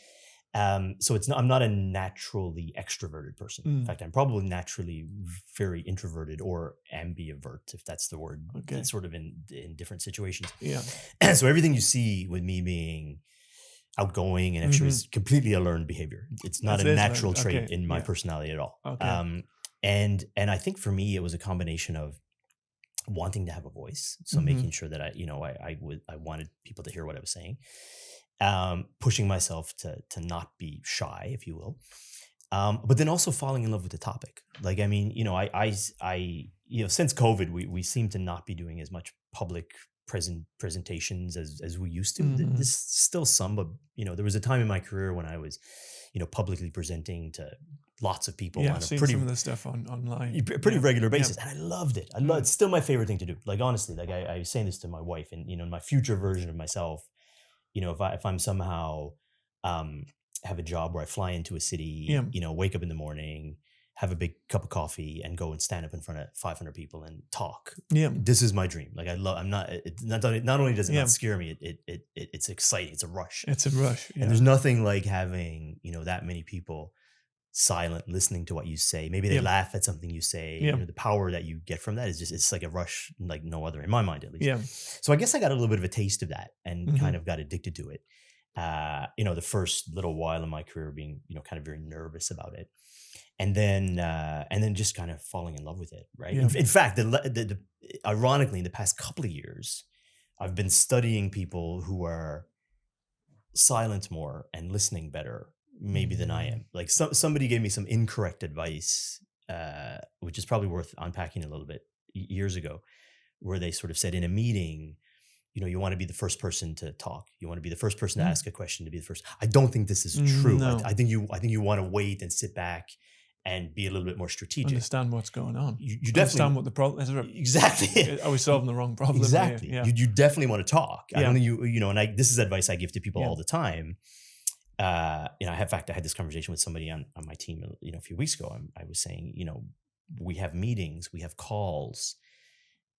So I'm not a naturally extroverted person. In fact, I'm probably naturally very introverted or ambivert, if that's the word. It's sort of in different situations. So everything you see with me being outgoing and extra is completely a learned behavior. It's not a natural trait in my personality at all. And I think for me, it was a combination of wanting to have a voice. So making sure that I wanted people to hear what I was saying. Pushing myself to not be shy, if you will, but then also falling in love with the topic. Like, I mean, I since COVID, we seem to not be doing as much public presentations as we used to. There's still some, but there was a time in my career when I was, publicly presenting to lots of people on a pretty some of the stuff online, pretty regular basis, and I loved it. It's still my favorite thing to do. Like, honestly, like I was saying this to my wife, and my future version of myself. If I'm somehow have a job where I fly into a city, wake up in the morning, have a big cup of coffee, and go and stand up in front of 500 people and talk. This is my dream. Like not only does it not scare me, it's exciting. It's a rush. It's a rush. And there's nothing like having that many people silent, listening to what you say. Maybe they laugh at something you say. The power that you get from that is it's like a rush like no other, in my mind at least. So I guess I got a little bit of a taste of that and kind of got addicted to it. The first little while in my career being, kind of very nervous about it. And then just kind of falling in love with it. Right. Yeah. In fact, ironically, in the past couple of years, I've been studying people who are silent more and listening better maybe than I am. Like somebody gave me some incorrect advice, which is probably worth unpacking a little bit years ago, where they sort of said in a meeting, you want to be the first person to talk. You want to be the first person to ask a question, to be the first. I don't think this is true. No. I think you want to wait and sit back and be a little bit more strategic. Understand what's going on. You definitely understand what the problem is. Exactly. Are we solving the wrong problem? Exactly. Yeah. You definitely want to talk. Yeah. I don't think this is advice I give to people all the time. In fact, I had this conversation with somebody on my team, a few weeks ago. I was saying, we have meetings, we have calls,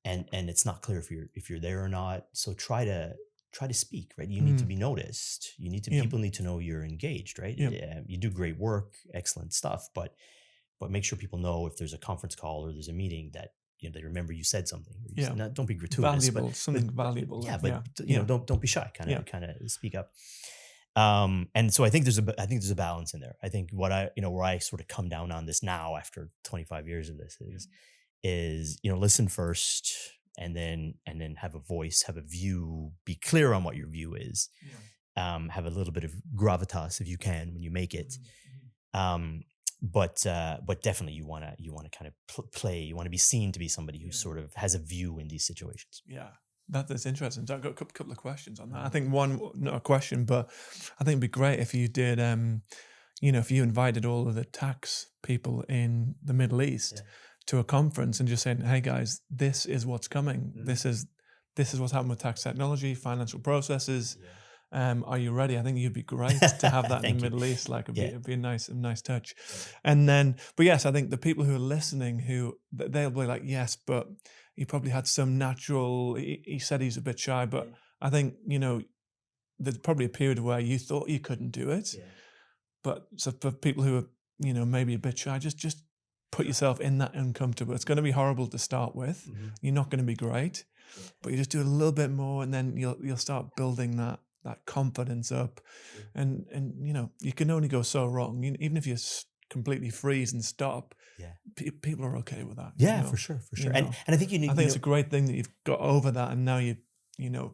and it's not clear if you're there or not. So try to speak, right? You need to be noticed. People need to know you're engaged, right? You do great work, excellent stuff, but make sure people know if there's a conference call or there's a meeting that they remember you said something. Don't be gratuitous. Valuable, something valuable. Yeah, but don't be shy. Kind of speak up. And so I think there's a balance in there. I think where I sort of come down on this now after 25 years of this is listen first and then have a voice, have a view, be clear on what your view is. Have a little bit of gravitas if you can when you make it. But definitely you want to kind of play. You want to be seen to be somebody who sort of has a view in these situations. Yeah, that's interesting. So I've got a couple of questions on that. I think one, not a question, but I think it'd be great if you did, if you invited all of the tax people in the Middle East to a conference and just saying, hey guys, this is what's coming. This is what's happening with tax technology, financial processes. Are you ready? I think you'd be great to have that in the Middle East. Like it'd be a nice touch. And then, but yes, I think the people who are listening, they'll be like, yes, but he probably had some natural. He said he's a bit shy, but I think there's probably a period where you thought you couldn't do it. But so for people who are maybe a bit shy, just put yourself in that uncomfortable. It's going to be horrible to start with. You're not going to be great, but you just do a little bit more, and then you'll start building that confidence up, and you can only go so wrong. Even if you completely freeze and stop, people are okay with that. For sure. And I think I think it's a great thing that you've got over that, and now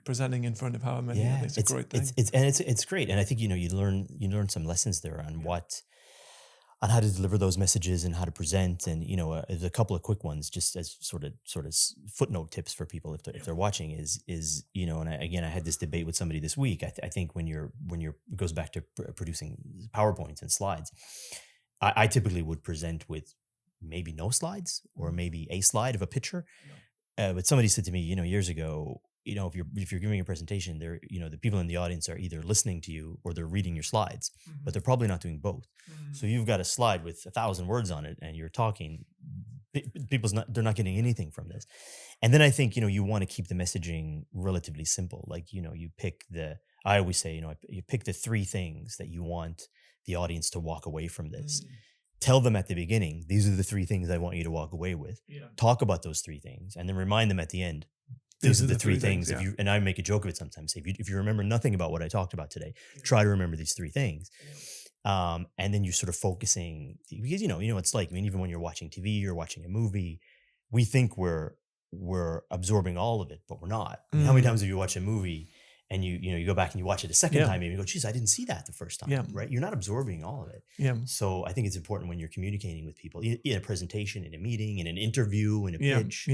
presenting in front of however many. It's a great thing. It's great, and I think you learn some lessons there on how to deliver those messages and how to present, and there's a couple of quick ones just as sort of footnote tips for people if they're watching is and I had this debate with somebody this week. I think when you're it goes back to producing PowerPoints and slides, I typically would present with maybe no slides or maybe a slide of a picture. But somebody said to me years ago, if you're giving a presentation, they're the people in the audience are either listening to you or they're reading your slides, but they're probably not doing both. So you've got a slide with 1,000 words on it and you're talking, they're not getting anything from this. And then I think you want to keep the messaging relatively simple. Like you pick I always say you pick the 3 things that you want the audience to walk away from this. Tell them at the beginning, these are the 3 things I want you to walk away with. Talk about those 3 things and then remind them at the end, these are the 3 things. And I make a joke of it sometimes. If you remember nothing about what I talked about today, try to remember these 3 things. And then you're sort of focusing, because it's like, even when you're watching TV or watching a movie, we think we're absorbing all of it, but we're not. How many times have you watched a movie and you go back and you watch it a second time and you go, geez, I didn't see that the first time, right? You're not absorbing all of it. So I think it's important when you're communicating with people in a presentation, in a meeting, in an interview, in a pitch,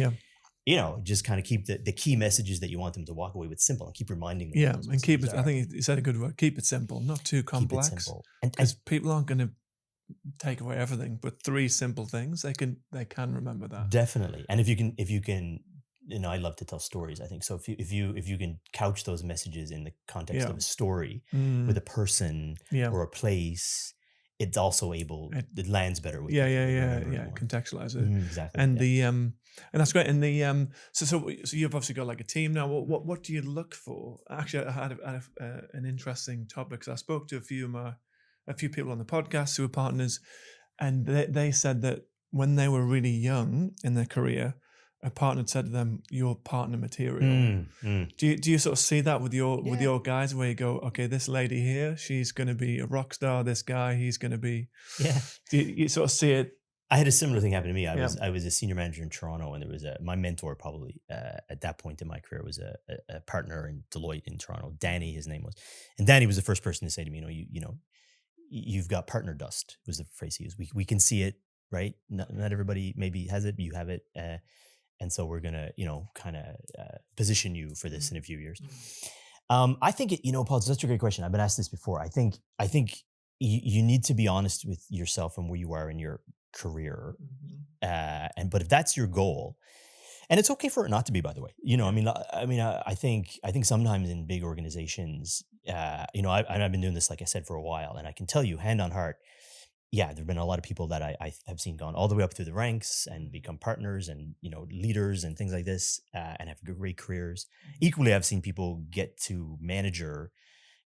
just kind of keep the key messages that you want them to walk away with simple and keep reminding them. And keep it, I think you said a good word, keep it simple, not too complex. Keep it simple. Because people aren't going to take away everything, but 3 simple things, they can remember that. Definitely. And if you can, I love to tell stories, I think. So if you can couch those messages in the context of a story with a person or a place, it's also it lands better with contextualize it. Exactly. And and that's great. And so you've obviously got like a team now. What do you look for? Actually, I had an interesting topic, because I spoke to a few people on the podcast who are partners, and they said that when they were really young in their career, a partner had said to them, "You're partner material." Mm. Do you sort of see that with Yeah. your guys, where you go, okay, this lady here, she's going to be a rock star. This guy, he's going to be. Yeah. Do you sort of see it? I had a similar thing happen to me. Yeah. I was a senior manager in Toronto, and there was my mentor probably at that point in my career was a partner in Deloitte in Toronto. Danny, his name was, and Danny was the first person to say to me, you've got partner dust, was the phrase he used. We can see it, right? Not everybody maybe has it, but you have it, and so we're gonna kind of position you for this in a few years. I think Paul, it's such a great question. I've been asked this before. I think you need to be honest with yourself and where you are in your career, but if that's your goal, and it's okay for it not to be, by the way. I think sometimes in big organizations, I've been doing this, like I said, for a while, and I can tell you, hand on heart, yeah, there've been a lot of people that I have seen gone all the way up through the ranks and become partners and leaders and things like this, and have great careers. Equally, I've seen people get to manager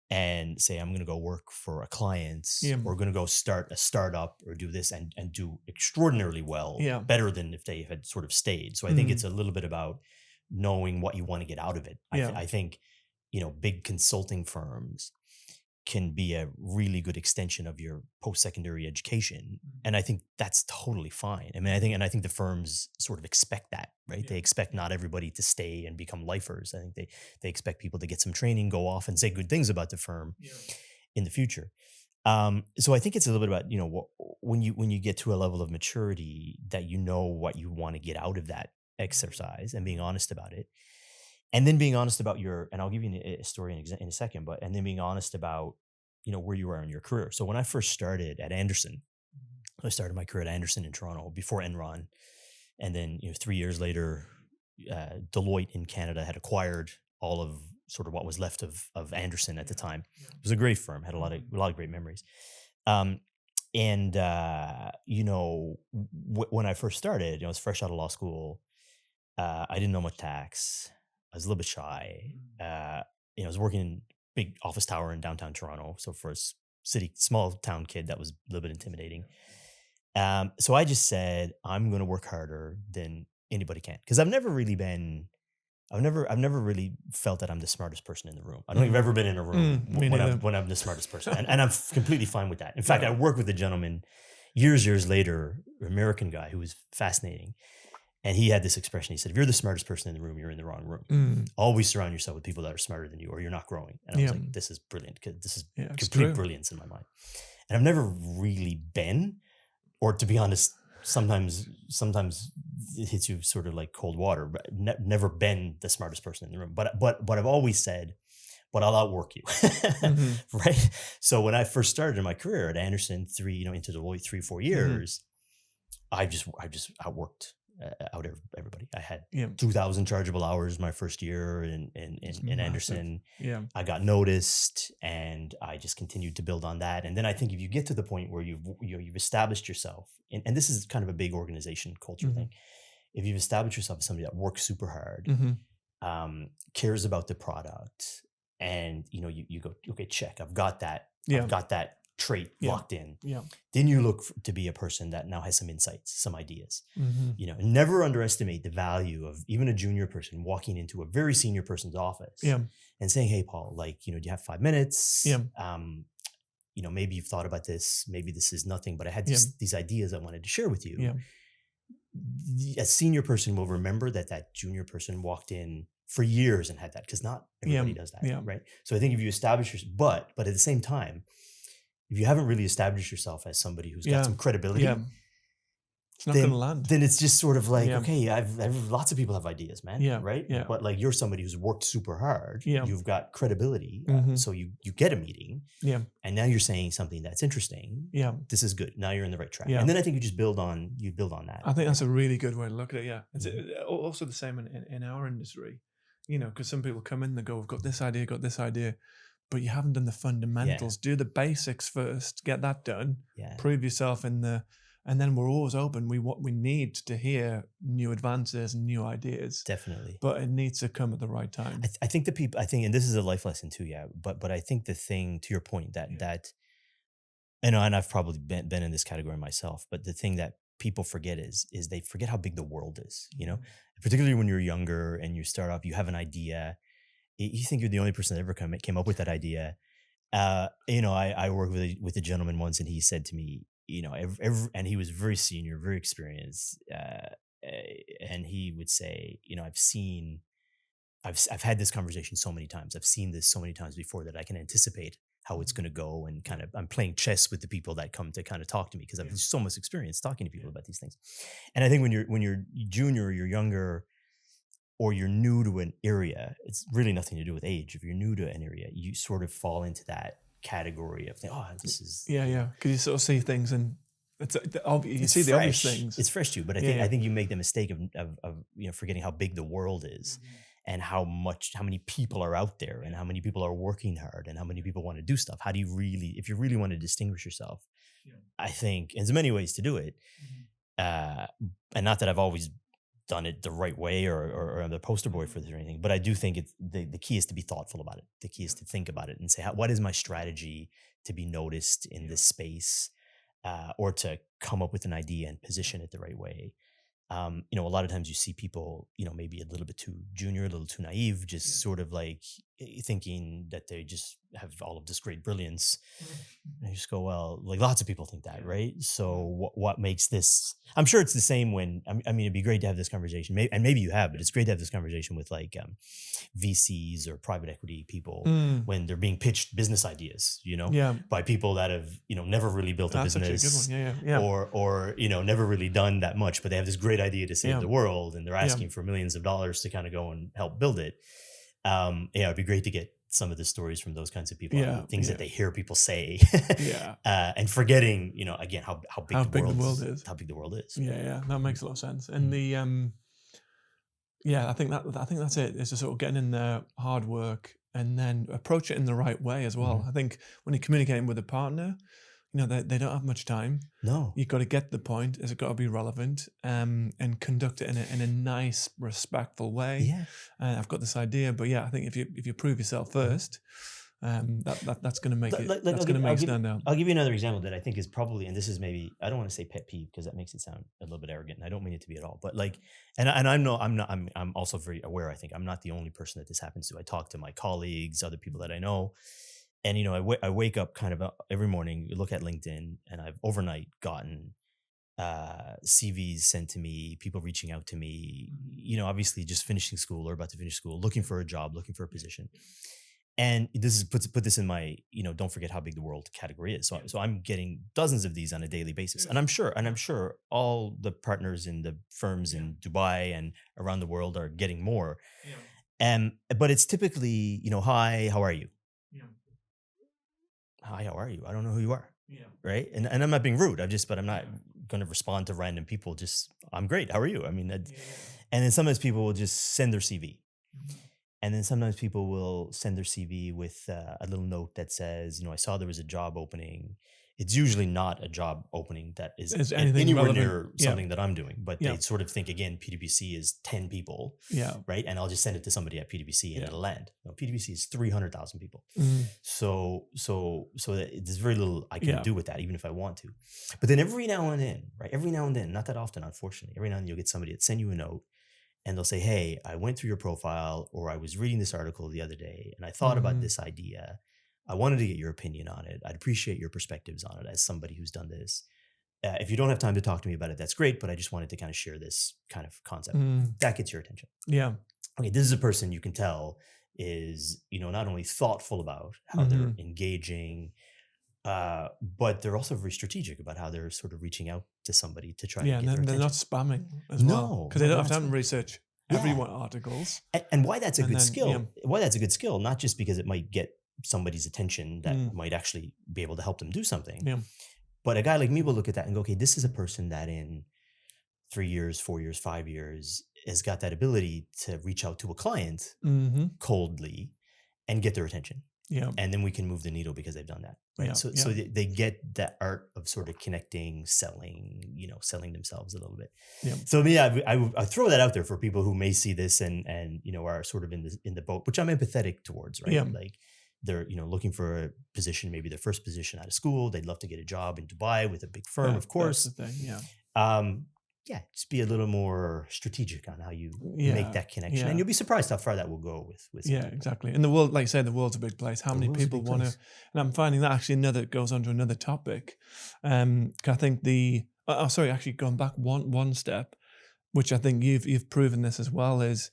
and say, I'm going to go work for a client, Yeah. or going to go start a startup or do this and do extraordinarily well, Yeah. better than if they had sort of stayed. So I think it's a little bit about knowing what you want to get out of it. Yeah. I think, big consulting firms can be a really good extension of your post-secondary education. And I think that's totally fine. I think the firms sort of expect that, right? Yeah. They expect not everybody to stay and become lifers. I think they expect people to get some training, go off and say good things about the firm in the future. So I think it's a little bit about, when you get to a level of maturity that you know what you want to get out of that exercise and being honest about it. And then being honest about and I'll give you a story in a second, and then being honest about, where you are in your career. So when I first started at Anderson, I started my career at Anderson in Toronto before Enron. And then, 3 years later, Deloitte in Canada had acquired all of sort of what was left of Anderson at the time. It was a great firm, had a lot of great memories. When I first started, I was fresh out of law school. I didn't know much tax. I was a little bit shy. I was working in a big office tower in downtown Toronto. So for a small town kid, that was a little bit intimidating. So I just said, I'm going to work harder than anybody can. Because I've never really felt that I'm the smartest person in the room. I don't think I've ever been in a room when I'm the smartest person. And I'm completely fine with that. In fact, I worked with a gentleman years later, an American guy who was fascinating. And he had this expression. He said, if you're the smartest person in the room, you're in the wrong room. Always surround yourself with people that are smarter than you, or you're not growing. And I was like, this is brilliant, because this is complete brilliance in my mind. And I've never really been, or to be honest, sometimes it hits you sort of like cold water, but never been the smartest person in the room. But I've always said, but I'll outwork you. Right? So when I first started in my career at Anderson, into Deloitte 3-4 years, I just outworked out everybody. I had 2,000 chargeable hours my first year in Anderson. I got noticed, and I just continued to build on that. And then I think if you get to the point where you've established yourself, and this is kind of a big organization culture thing, if you've established yourself as somebody that works super hard, cares about the product, and you go, okay, check, I've got that. I've got that trait locked in. Then you look to be a person that now has some insights, some ideas. Never underestimate the value of even a junior person walking into a very senior person's office and saying, hey, Paul, do you have 5 minutes? Maybe you've thought about this, maybe this is nothing, but I had these ideas I wanted to share with you. A senior person will remember that junior person walked in for years and had that, because not everybody does that, right? So I think if you establish yourself, but at the same time, if you haven't really established yourself as somebody who's got some credibility, it's not going to land. Then it's just sort of like, okay, I've lots of people have ideas, man, right? Yeah. But you're somebody who's worked super hard. You've got credibility, so you get a meeting, and now you're saying something that's interesting. This is good. Now you're in the right track, and then I think you just build on that. I think that's a really good way to look at it. It's also the same in our industry, because some people come in, they go, "We've got this idea." But you haven't done the fundamentals. Do the basics first. Get that done. Prove yourself and then we're always open. We need to hear new advances and new ideas. Definitely. But it needs to come at the right time. I think and this is a life lesson too. But I think the thing, to your point, that and I've probably been in this category myself. But the thing that people forget is they forget how big the world is, particularly when you're younger and you start off, you have an idea, you think you're the only person that ever came up with that idea. I worked with a gentleman once, and he said to me, and he was very senior, very experienced, and he would say, I've had this conversation so many times, I've seen this so many times before that I can anticipate how it's going to go, and kind of I'm playing chess with the people that come to kind of talk to me because I've so much experience talking to people about these things. And I think when you're junior, you're younger, or you're new to an area, it's really nothing to do with age. If you're new to an area, you sort of fall into that category of, this is... Yeah. Because you sort of see things, and you see fresh. The obvious things. It's fresh to you, but I think you make the mistake of forgetting how big the world is, and how many people are out there, and how many people are working hard, and how many people want to do stuff. How do you really, if you really want to distinguish yourself, I think there's many ways to do it. And not that I've always done it the right way, or I'm the poster boy for this or anything, but I do think it's the key is to be thoughtful about it. The key is to think about it and say, what is my strategy to be noticed in this space, or to come up with an idea and position it the right way. A lot of times you see people, maybe a little bit too junior, a little too naive, just sort of like thinking that they just have all of this great brilliance. And you just go, well, like lots of people think that, right? So what makes this? I'm sure it's the same when, it'd be great to have this conversation, maybe you have, but it's great to have this conversation with like VCs or private equity people when they're being pitched business ideas, by people that have, never really built a business, or never really done that much, but they have this great idea to save the world, and they're asking for millions of dollars to kind of go and help build it. It'd be great to get some of the stories from those kinds of people, things that they hear people say, and forgetting, again, how big the world is. How big the world is. Yeah, that makes a lot of sense. And I think that's it. It's just sort of getting in there, hard work, and then approach it in the right way as well. I think when you're communicating with a partner, they don't have much time. No, you've got to get to the point. It's got to be relevant, and conduct it in a nice, respectful way. Yeah, I've got this idea, but I think if you prove yourself first, that's going to make it. That's going to make it stand out. I'll give you another example that I think is probably, and this is maybe, I don't want to say pet peeve because that makes it sound a little bit arrogant, and I don't mean it to be at all. But like, I'm also very aware. I think I'm not the only person that this happens to. I talk to my colleagues, other people that I know. And, I wake up kind of every morning, look at LinkedIn, and I've overnight gotten CVs sent to me, people reaching out to me, obviously just finishing school or about to finish school, looking for a job, looking for a position. And this is put this in my, don't forget how big the world category is. So I'm getting dozens of these on a daily basis. And I'm sure all the partners in the firms in Dubai and around the world are getting more. But it's typically, hi, how are you? Hi, how are you? I don't know who you are. Right. And I'm not being rude. I'm not going to respond to random people. Just, I'm great. How are you? And then sometimes people will just send their CV. And then sometimes people will send their CV with a little note that says, I saw there was a job opening. It's usually not a job opening that is anywhere near something that I'm doing, but they sort of think, again, PwC is 10 people, right? And I'll just send it to somebody at PwC and it'll land. No, PwC is 300,000 people. So there's very little I can do with that, even if I want to. But then every now and then, not that often, unfortunately, every now and then you'll get somebody that send you a note and they'll say, hey, I went through your profile, or I was reading this article the other day and I thought about this idea. I wanted to get your opinion on it. I'd appreciate your perspectives on it as somebody who's done this. If you don't have time to talk to me about it, that's great, but I just wanted to kind of share this kind of concept. That gets your attention. Yeah. Okay, this is a person you can tell is, not only thoughtful about how they're engaging, but they're also very strategic about how they're sort of reaching out to somebody to try to get their attention. They're not spamming as well. Because they don't have time to research everyone articles. And why that's a good skill. Why that's a good skill, not just because it might get somebody's attention that might actually be able to help them do something. But a guy like me will look at that and go, okay, this is a person that in 3 years, 4 years, 5 years has got that ability to reach out to a client coldly and get their attention. And then we can move the needle because they've done that. Right. So they get that art of sort of connecting, selling themselves a little bit. So I throw that out there for people who may see this and are sort of in the boat, which I'm empathetic towards, right? Like, they're looking for a position, maybe their first position out of school. They'd love to get a job in Dubai with a big firm, of course. That's the thing, Yeah, just be a little more strategic on how you make that connection, and Yeah. you'll be surprised how far that will go with some Yeah, people. exactly. And the world, like you say, the world's a big place. How The many world's a people big want to? place. And I'm finding that actually another goes on to another topic. 'Cause I think sorry, actually going back one step, which I think you've proven this as well, is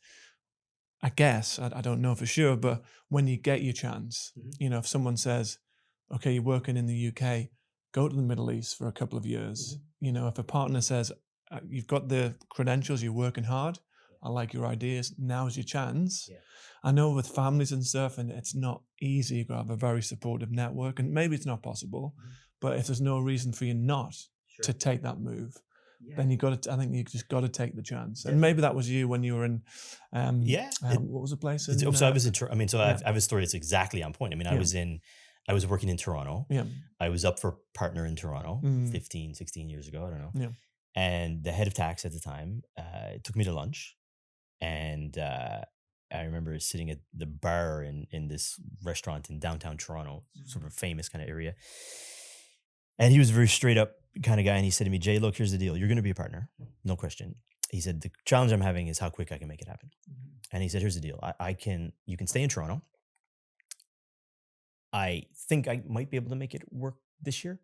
I guess I don't know for sure, but when you get your chance, Mhm. you know, if someone says, "Okay, you're working in the UK, go to the Middle East for a couple of years," you know, if a partner says, "You've got the credentials, you're working hard, I like your ideas, now's your chance." Yeah. I know with families and stuff, and it's not easy. You got to have a very supportive network, and maybe it's not possible. Mhm. But if there's no reason for you not Sure. to take that move, Yeah. then you got to. I think you just got to take the chance. And Definitely. maybe that was you when you were in. Yeah. What was the place in? So I was in. I mean, so yeah. I have a story that's exactly on point. I mean, Yeah. I was working in Toronto. Yeah. I was up for partner in Toronto Mm. 15, 16 years ago. I don't know. Yeah. And the head of tax at the time took me to lunch. And I remember sitting at the bar in this restaurant in downtown Toronto, sort of a famous kind of area. And he was a very straight up kind of guy. And he said to me, Jay, look, here's the deal. You're going to be a partner. No question. He said, the challenge I'm having is how quick I can make it happen. And he said, here's the deal. You can stay in Toronto. I think I might be able to make it work this year,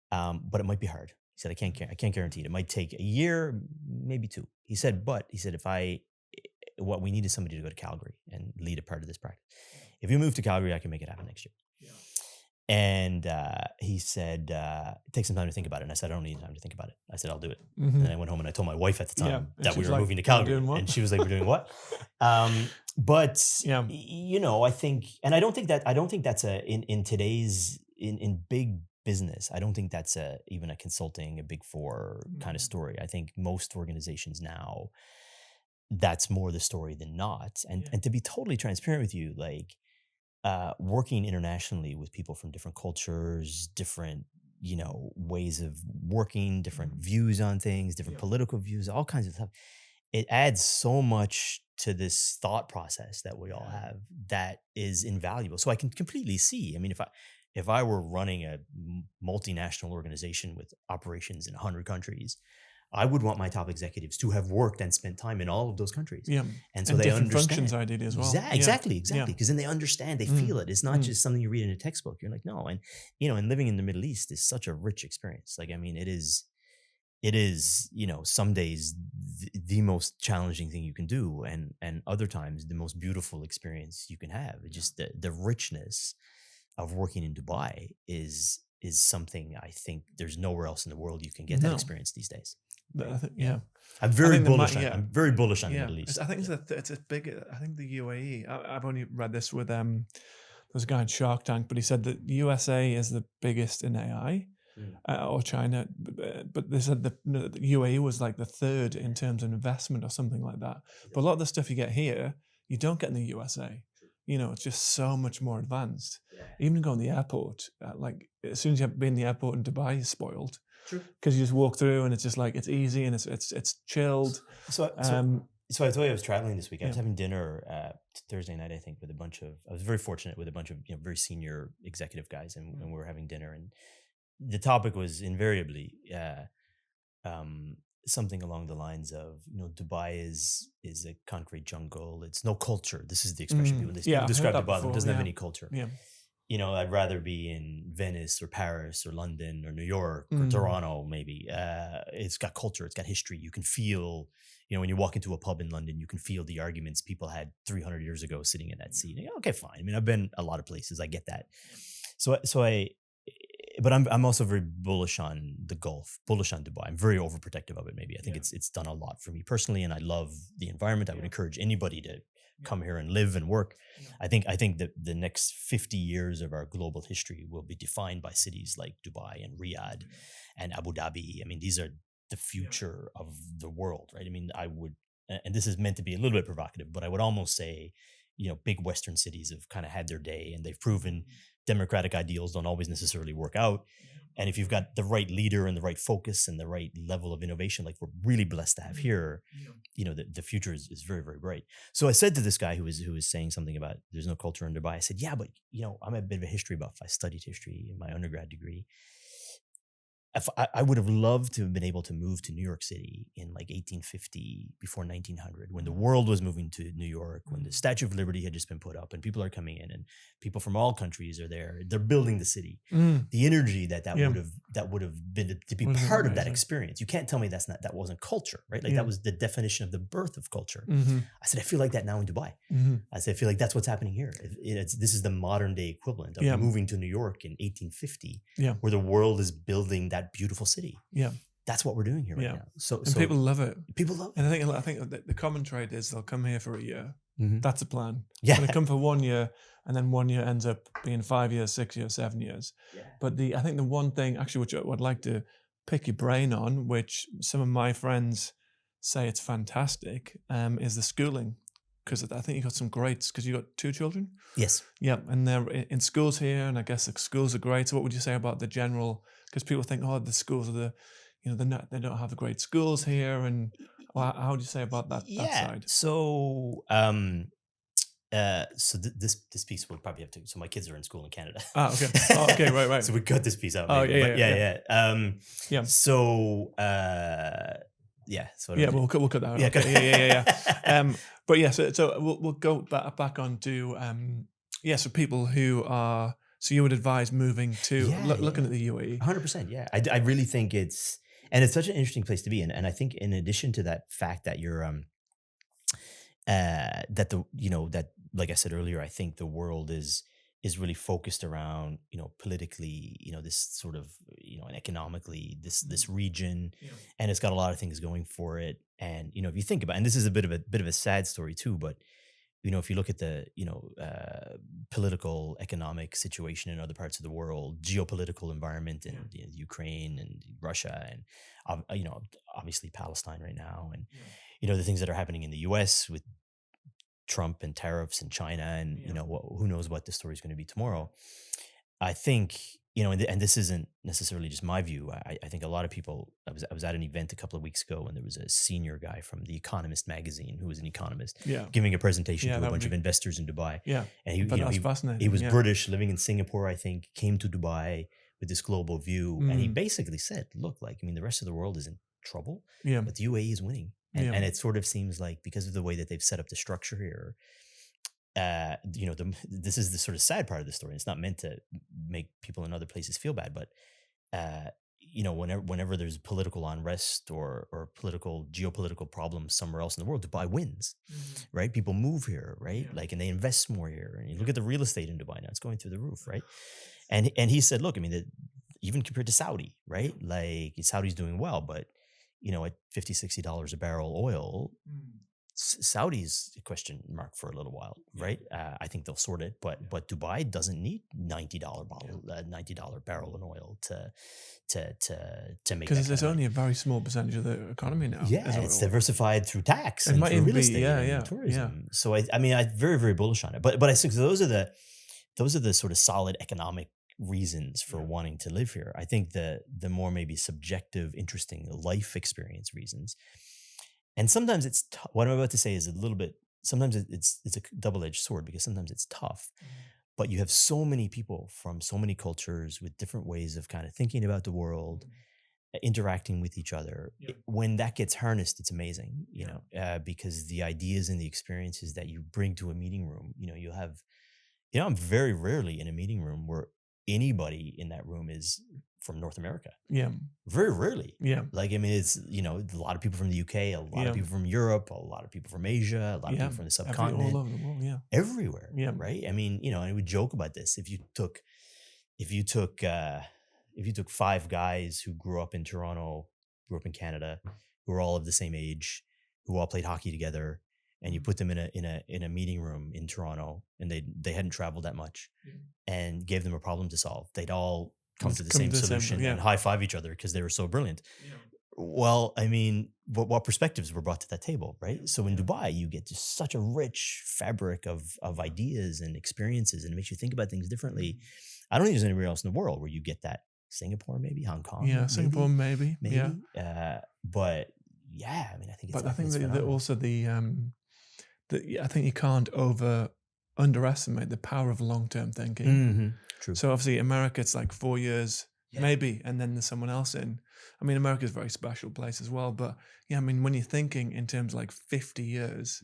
but it might be hard. He said, I can't guarantee it. It might take a year, maybe two. He said, what we need is somebody to go to Calgary and lead a part of this practice. If you move to Calgary, I can make it happen next year. Yeah. And he said, take some time to think about it. And I said, I don't need time to think about it. I said, I'll do it. Mm-hmm. And then I went home and I told my wife at the time that we were like, moving to Calgary. And she was like, we're doing what? But Yeah. you know, I think that's in today's in big business, I don't think that's even a consulting, a big four kind of story. I think most organizations now, that's more the story than not. And to be totally transparent with you, like working internationally with people from different cultures, different, you know, ways of working, different views on things, different political views, all kinds of stuff. It adds so much to this thought process that we all have that is invaluable. So I can completely see. I mean, if I were running a multinational organization with operations in 100 countries, I would want my top executives to have worked and spent time in all of those countries. Yeah. And so they different understand. functions ideally as well. Exactly. Because then they understand, they feel it. It's not just something you read in a textbook. You're like, no. And, you know, and living in the Middle East is such a rich experience. Like, I mean, it is, you know, some days the most challenging thing you can do, and other times the most beautiful experience you can have. It's just the richness of working in Dubai is something I think there's nowhere else in the world you can get that experience these days. Yeah. I'm very bullish. I'm very bullish on the Middle East. I think it's a big. I think the UAE. I've only read this with there's a guy in Shark Tank, but he said that USA is the biggest in AI. Or China, but they said the UAE was like the third in terms of investment or something like that. But a lot of the stuff you get here, you don't get in the USA. You know, it's just so much more advanced. Even going to the airport, like as soon as you have been in the airport in Dubai, you're spoiled. Because you just walk through and it's just like it's easy and it's chilled. So I told you I was traveling this week. I was having dinner Thursday night, I think, with I was very fortunate with a bunch of, you know, very senior executive guys, and we were having dinner, and the topic was invariably something along the lines of, you know, Dubai is a concrete jungle. It's no culture. This is the expression people describe Dubai. It doesn't have any culture. Yeah. You know, I'd rather be in Venice or Paris or London or New York or Toronto, maybe. It's got culture. It's got history. You can feel, you know, when you walk into a pub in London, you can feel the arguments people had 300 years ago sitting in that seat. You go, okay, fine. I mean, I've been a lot of places. I get that. But I'm also very bullish on the Gulf, bullish on Dubai. I'm very overprotective of it. Maybe I think it's done a lot for me personally, and I love the environment. I would encourage anybody to come here and live and work. I think that the next 50 years of our global history will be defined by cities like Dubai and Riyadh and Abu Dhabi. I mean, these are the future of the world, right? I mean, I would, and this is meant to be a little bit provocative, but I would almost say, you know, big Western cities have kind of had their day, and they've proven democratic ideals don't always necessarily work out. And if you've got the right leader and the right focus and the right level of innovation, like we're really blessed to have here, you know, the future is very, very bright. So I said to this guy who was saying something about there's no culture in Dubai, I said, yeah, but, you know, I'm a bit of a history buff. I studied history in my undergrad degree. I would have loved to have been able to move to New York City in like 1850, before 1900, when the world was moving to New York, when the Statue of Liberty had just been put up, and people are coming in, and people from all countries are there. They're building the city. The energy that would have been to be part of that experience. You can't tell me that wasn't culture, right? Like that was the definition of the birth of culture. I said, I feel like that now in Dubai. I said, I feel like that's what's happening here. This is the modern day equivalent of moving to New York in 1850, where the world is building that beautiful city. That's what we're doing here right now. So people love it. People love it. And I think the common trait is they'll come here for a year. That's a plan. Yeah. They come for 1 year, and then 1 year ends up being 5 years, 6 years, 7 years. But I think the one thing actually which I would like to pick your brain on, which some of my friends say it's fantastic, is the schooling. Because I think you got some greats, because you got 2 children. Yes. Yeah, and they're in schools here, and I guess the schools are great. So what would you say about the general? Because people think, oh, the schools are they don't have the great schools here, and how would you say about that side? So this piece we'll probably have to. So my kids are in school in Canada. Okay. Oh, okay. Right. So we cut this piece out. Oh, maybe. yeah. So we'll cut that out. Yeah. Yeah. But yeah, so we'll go back on to so people who are. So you would advise moving to looking at the UAE. 100%. Yeah, I really think it's such an interesting place to be in, and I think in addition to that fact that you're that like I said earlier, I think the world is really focused around politically, this sort of and economically this region, and it's got a lot of things going for it. And if you think about, and this is a bit of a sad story too, but if you look at the political economic situation in other parts of the world, geopolitical environment in Ukraine and Russia, and obviously Palestine right now, and the things that are happening in the U.S. with Trump and tariffs and China, and who knows what the story is going to be tomorrow. I think and this isn't necessarily just my view. I think a lot of people. I was at an event a couple of weeks ago, and there was a senior guy from The Economist magazine who was an economist giving a presentation to a bunch of investors in Dubai. And that's fascinating. He was British, living in Singapore, I think, came to Dubai with this global view, and he basically said, "Look, the rest of the world is in trouble, but the UAE is winning." And it sort of seems like, because of the way that they've set up the structure here, this is the sort of sad part of the story. It's not meant to make people in other places feel bad, but whenever there's political unrest or geopolitical problems somewhere else in the world, Dubai wins, right? People move here, right? And they invest more here. And you look at the real estate in Dubai now; it's going through the roof, right? And he said, look, even compared to Saudi, right? Saudi's doing well, but at $50-$60 a barrel oil, Saudi's a question mark for a little while, right? I think they'll sort it, but Dubai doesn't need $90 barrel in oil to make. Because it's only a very small percentage of the economy now. Yeah, it's diversified through tax and through real estate and tourism. So I'm very, very bullish on it. But I think those are the sort of solid economic reasons for wanting to live here. I think the more maybe subjective, interesting life experience reasons. And sometimes it's what I'm about to say is a little bit. Sometimes it's a double-edged sword, because sometimes it's tough, but you have so many people from so many cultures with different ways of kind of thinking about the world, interacting with each other. When that gets harnessed, it's amazing, because the ideas and the experiences that you bring to a meeting room, you'll have. I'm very rarely in a meeting room where anybody in that room is from North America. Yeah. Very rarely. Yeah. It's, a lot of people from the UK, a lot of people from Europe, a lot of people from Asia, a lot of people from the subcontinent. All over the world, everywhere. Yeah. Right? And I would joke about this. If you took 5 guys who grew up in Toronto, grew up in Canada, who were all of the same age, who all played hockey together, and you put them in a meeting room in Toronto, and they hadn't traveled that much, and gave them a problem to solve, they'd all come to the same solution and high five each other because they were so brilliant. Well, what perspectives were brought to that table, right? So in Dubai, you get just such a rich fabric of ideas and experiences, and it makes you think about things differently. I don't think there's anywhere else in the world where you get that. Singapore, maybe Hong Kong. Yeah, Singapore, maybe. Yeah. But yeah, I think it's. But I think that also I think you can't underestimate the power of long-term thinking. True. So obviously America, it's like 4 years, maybe, and then there's someone else in. I mean, America's a very special place as well, but yeah, I mean, when you're thinking in terms of like 50 years,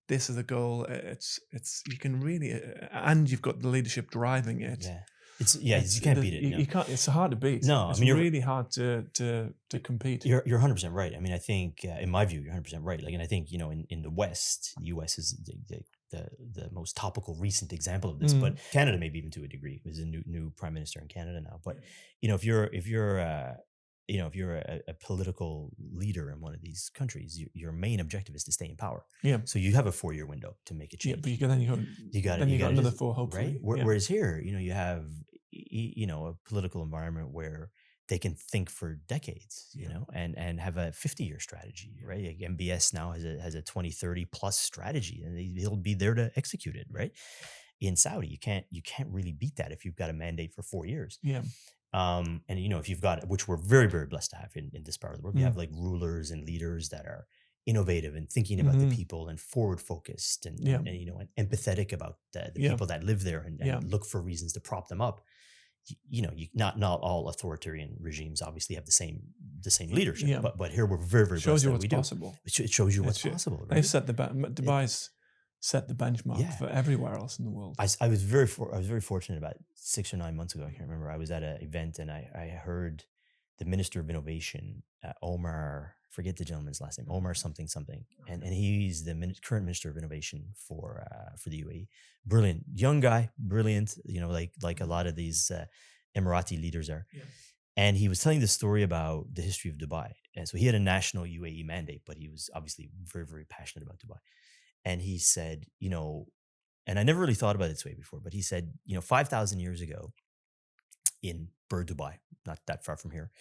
this is the goal. It's you can really, and you've got the leadership driving it. Yeah. You can't beat it. You can't. It's hard to beat. No, it's I mean, really hard to compete. You're 100% right. I mean, I think in my view, you're 100% right. Like, and I think in the West, the U.S. is the most topical recent example of this. But Canada, maybe even to a degree, there's a new prime minister in Canada now. But if you're a political leader in one of these countries, your main objective is to stay in power. Yeah. So you have a 4-year window to make a change. Yeah, but you got another 4, hopefully. Right. Whereas here, you have a political environment where they can think for decades, and have a 50-year strategy, right? Like MBS now has a 2030 plus strategy, and he'll be there to execute it, right? In Saudi, you can't really beat that if you've got a mandate for 4 years. Yeah. And if you've got, which we're very, very blessed to have in this part of the world, we have like rulers and leaders that are innovative and thinking about the people and forward focused and empathetic about the people that live there and look for reasons to prop them up. Not all authoritarian regimes obviously have the same leadership, but here we're very, very shows blessed you that what's we do. possible. It shows you what's possible. Right? They've set Dubai's set the benchmark for everywhere else in the world. I was very fortunate about 6 or 9 months ago. I can't remember. I was at an event and I heard the Minister of Innovation, Omar. Forget the gentleman's last name, Omar something, and he's the current Minister of Innovation for the UAE. Brilliant young guy, brilliant. Like a lot of these Emirati leaders are. Yeah. And he was telling the story about the history of Dubai. And so he had a national UAE mandate, but he was obviously very, very passionate about Dubai. And he said, and I never really thought about it this way before, but he said, 5,000 years ago in Dubai, not that far from here,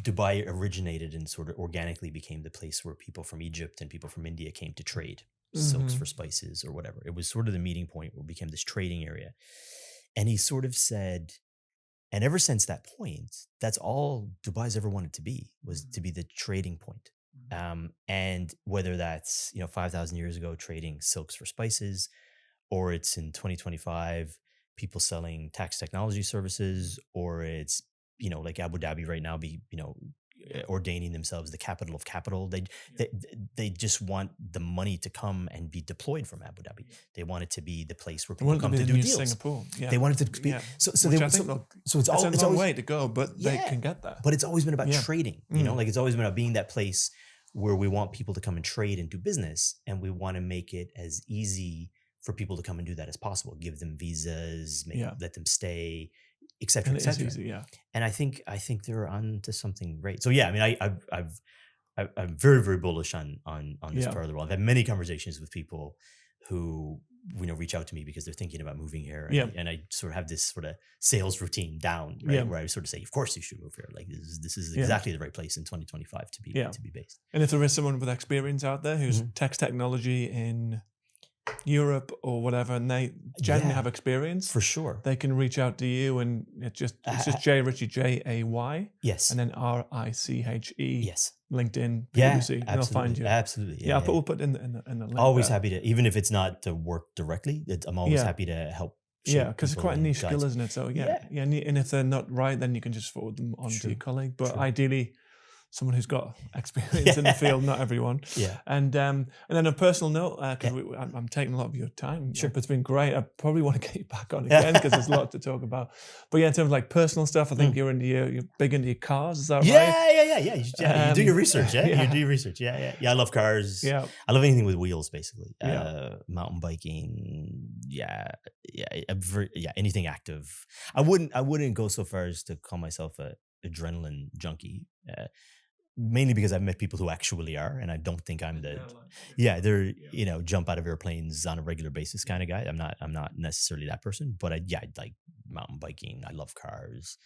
Dubai originated and sort of organically became the place where people from Egypt and people from India came to trade silks for spices or whatever. It was sort of the meeting point where it became this trading area. And he sort of said, and ever since that point, that's all Dubai's ever wanted to be, was to be the trading point. And whether that's, 5,000 years ago trading silks for spices, or it's in 2025, people selling tax technology services, or it's, like Abu Dhabi right now ordaining themselves the capital of capital. They just want the money to come and be deployed from Abu Dhabi. They want it to be the place where people come to do deals. Singapore. Yeah. They want it to be so it's a long way to go, but they can get there. But it's always been about trading. Like it's always been about being that place where we want people to come and trade and do business, and we want to make it as easy for people to come and do that as possible. Give them visas, let them stay, et cetera, et cetera. Easy, And I think they're on to something great. So yeah, I mean, I'm very, very bullish on this part of the world. I've had many conversations with people who reach out to me because they're thinking about moving here, and I sort of have this sort of sales routine down, right? Where I sort of say, of course you should move here. Like this is exactly the right place in 2025 to be based. And if there is someone with experience out there who's technology in Europe or whatever, and they generally have experience, for sure, they can reach out to you, and it's just Jay Riche, Jay, yes, and then Riche, yes, LinkedIn, PwC, and they'll find you. Absolutely, we'll put in the link. Always happy to, even if it's not to work directly, I'm always happy to help. Because it's quite a niche skill, isn't it? So and if they're not right, then you can just forward them on to your colleague. But ideally, someone who's got experience in the field, not everyone. Yeah. And then a personal note, because I'm taking a lot of your time. Sure. It's been great. I probably want to get you back on again because there's a lot to talk about. But in terms of like personal stuff, I think you're big into your cars. Is that right? Yeah. You do your research. You do your research. Yeah. I love cars. Yeah. I love anything with wheels, basically. Mountain biking. Anything active. I wouldn't go so far as to call myself a adrenaline junkie. Mainly because I've met people who actually are, and I don't think I'm they're jump out of airplanes on a regular basis kind of guy. I'm not necessarily that person, but I like mountain biking. I love cars.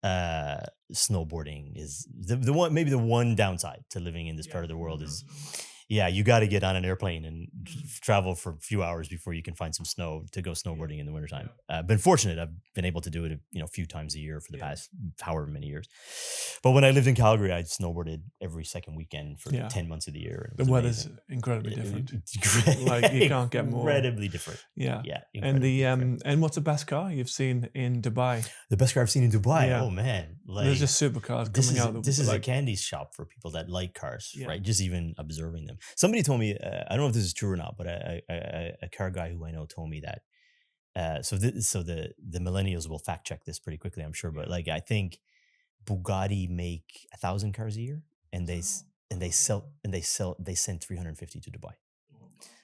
Snowboarding is the one, maybe the one downside to living in this part of the world is Yeah, you got to get on an airplane and travel for a few hours before you can find some snow to go snowboarding in the wintertime. Been fortunate. I've been able to do it, a few times a year for the past however many years. But when I lived in Calgary, I snowboarded every second weekend for 10 months of the year. And the weather's incredibly different. Like you can't get more. Incredibly different. Yeah. Yeah. And and what's the best car you've seen in Dubai? The best car I've seen in Dubai? Yeah. Oh, man. Like, there's just supercars coming out. This is a candy shop for people that like cars, right? Just even observing them. Somebody told me, I don't know if this is true or not, but a car guy who I know told me that. So the millennials will fact check this pretty quickly, I'm sure. But like, I think Bugatti make 1,000 cars a year, and they send 350 to Dubai.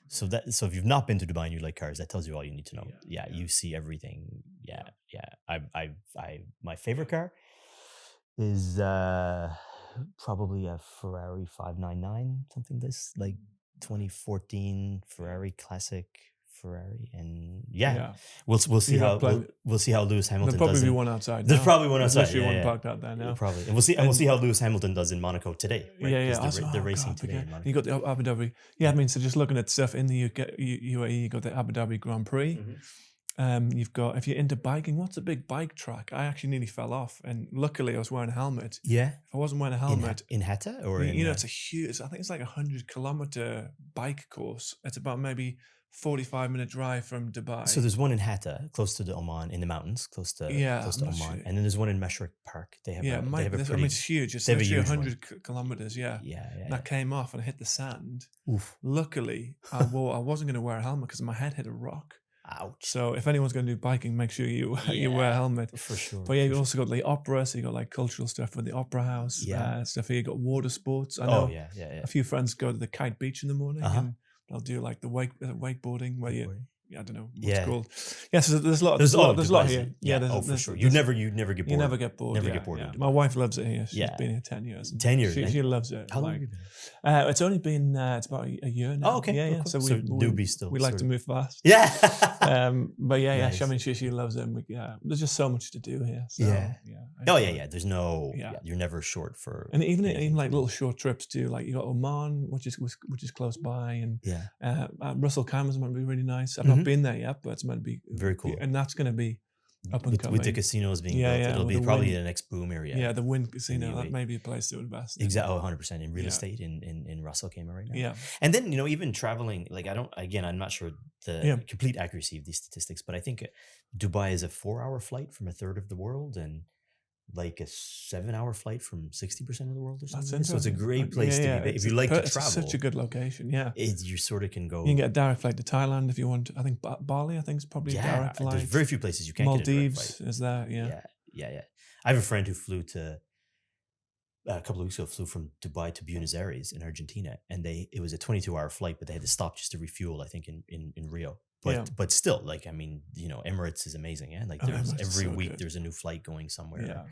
So if you've not been to Dubai and you like cars, that tells you all you need to know. Yeah, you see everything. Yeah. My favorite car is probably a Ferrari 599, something like 2014 Ferrari classic Ferrari, and we'll see how Lewis Hamilton. There'll probably does be one outside. There's probably one outside. There's one parked out there now. Probably, and we'll see how Lewis Hamilton does in Monaco today. Right? They're racing today. In Monaco. You got the Abu Dhabi. Yeah, I mean, so just looking at stuff in the UAE, you got the Abu Dhabi Grand Prix. Mm-hmm. You've got, if you're into biking, what's a big bike track? I actually nearly fell off, and luckily I was wearing a helmet. Yeah, if I wasn't wearing a helmet in Hatta, or it's a huge. I think it's like 100-kilometer bike course. It's about maybe 45-minute drive from Dubai. So there's one in Hatta, close to the Oman, in the mountains, close to Oman, sure. And then there's one in Meshrik Park. They have it's huge. It's actually 100 kilometers. Yeah. And I came off and I hit the sand. Oof. Luckily, I wasn't going to wear a helmet because my head hit a rock. Ouch. So if anyone's going to do biking, make sure you wear a helmet. For sure. But you also got the opera, so you got like cultural stuff with the opera house. Stuff here. You got water sports. I know a few friends go to the Kite Beach in the morning and they'll do like the wakeboarding where I don't know what it's called. Yeah, so there's a lot here. For sure. You never get bored. You never get bored. Never get bored. Yeah. My wife loves it here. She's been here 10 years. 10 years. She loves it. How long have you been? It's only been it's about a year now. Oh, okay. Yeah. Cool. So newbie still. We like to move fast. Yeah. But Nice. I mean, she loves it. And there's just so much to do here. So, There's no. You're never short for. And even like little short trips to, like, you got Oman, which is close by, and Russell Cameron's might be really nice. I've not been there yet, but it's meant to be very cool. And that's going to be up and coming. With the casinos being built, it'll be probably the next boom area. Yeah, the Wynn Casino, that may be a place to invest. Exactly, 100% in real estate in Russell came right now. Yeah, and then even traveling, like I'm not sure the complete accuracy of these statistics, but I think Dubai is a 4-hour flight from a third of the world, and like a 7-hour flight from 60% of the world or something. So it's a great place to be. If you like to travel, it's such a good location. Yeah, you sort of can go. You can get a direct flight to Thailand if you want. I think Bali. I think is probably a direct flight. There's very few places you can't Maldives get a direct flight. Is there? Yeah. I have a friend who flew to a couple of weeks ago. Flew from Dubai to Buenos Aires in Argentina, and it was a 22-hour flight, but they had to stop just to refuel. I think in Rio. But still, like, I mean, Emirates is amazing. Yeah, like every week there's a new flight going somewhere.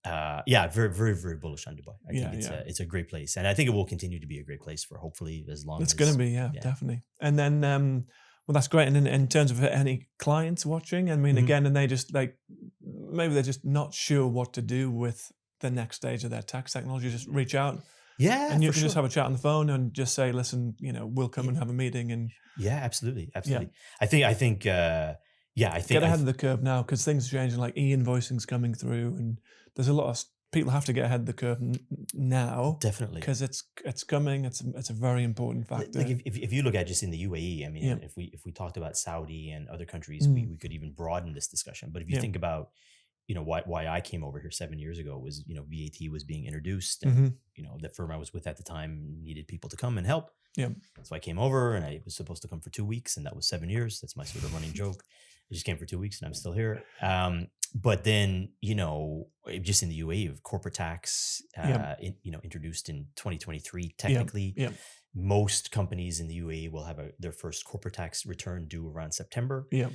Very, very, very bullish on Dubai. I think it's a great place, and I think it will continue to be a great place for hopefully as long. It's going to be, definitely. And then, well, that's great. And then in terms of any clients watching, I mean, again, and they just maybe they're just not sure what to do with the next stage of their tax technology. Just reach out. Yeah, and you can just have a chat on the phone and just say, "Listen, we'll come and have a meeting." And absolutely. I think get ahead of the curve now because things are changing. Like e-invoicing's coming through, and there's a lot of people have to get ahead of the curve now. Definitely, because it's coming. It's a very important factor. Like if you look at just in the UAE, I mean, if we talked about Saudi and other countries, we could even broaden this discussion. But if you think about why I came over here 7 years ago was, VAT was being introduced and, the firm I was with at the time needed people to come and help. Yeah. So I came over and I was supposed to come for 2 weeks and that was 7 years. That's my sort of running joke. I just came for 2 weeks and I'm still here. But then, just in the UAE, corporate tax, introduced in 2023, technically. Most companies in the UAE will have their first corporate tax return due around September. Yeah.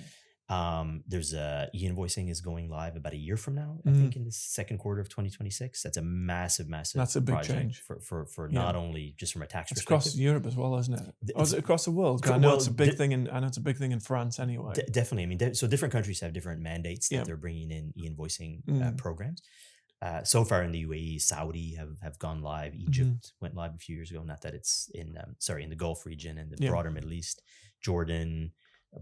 There's e-invoicing is going live about a year from now, I think in the second quarter of 2026. That's a massive That's a big change for not only just from a tax perspective. Across Europe as well, isn't it? Or is it across the world? I know it's a big thing in France anyway. Definitely. I mean, so different countries have different mandates that they're bringing in e-invoicing programs. So far in the UAE, Saudi have gone live. Egypt went live a few years ago. Not that it's in the Gulf region and the broader Middle East. Jordan,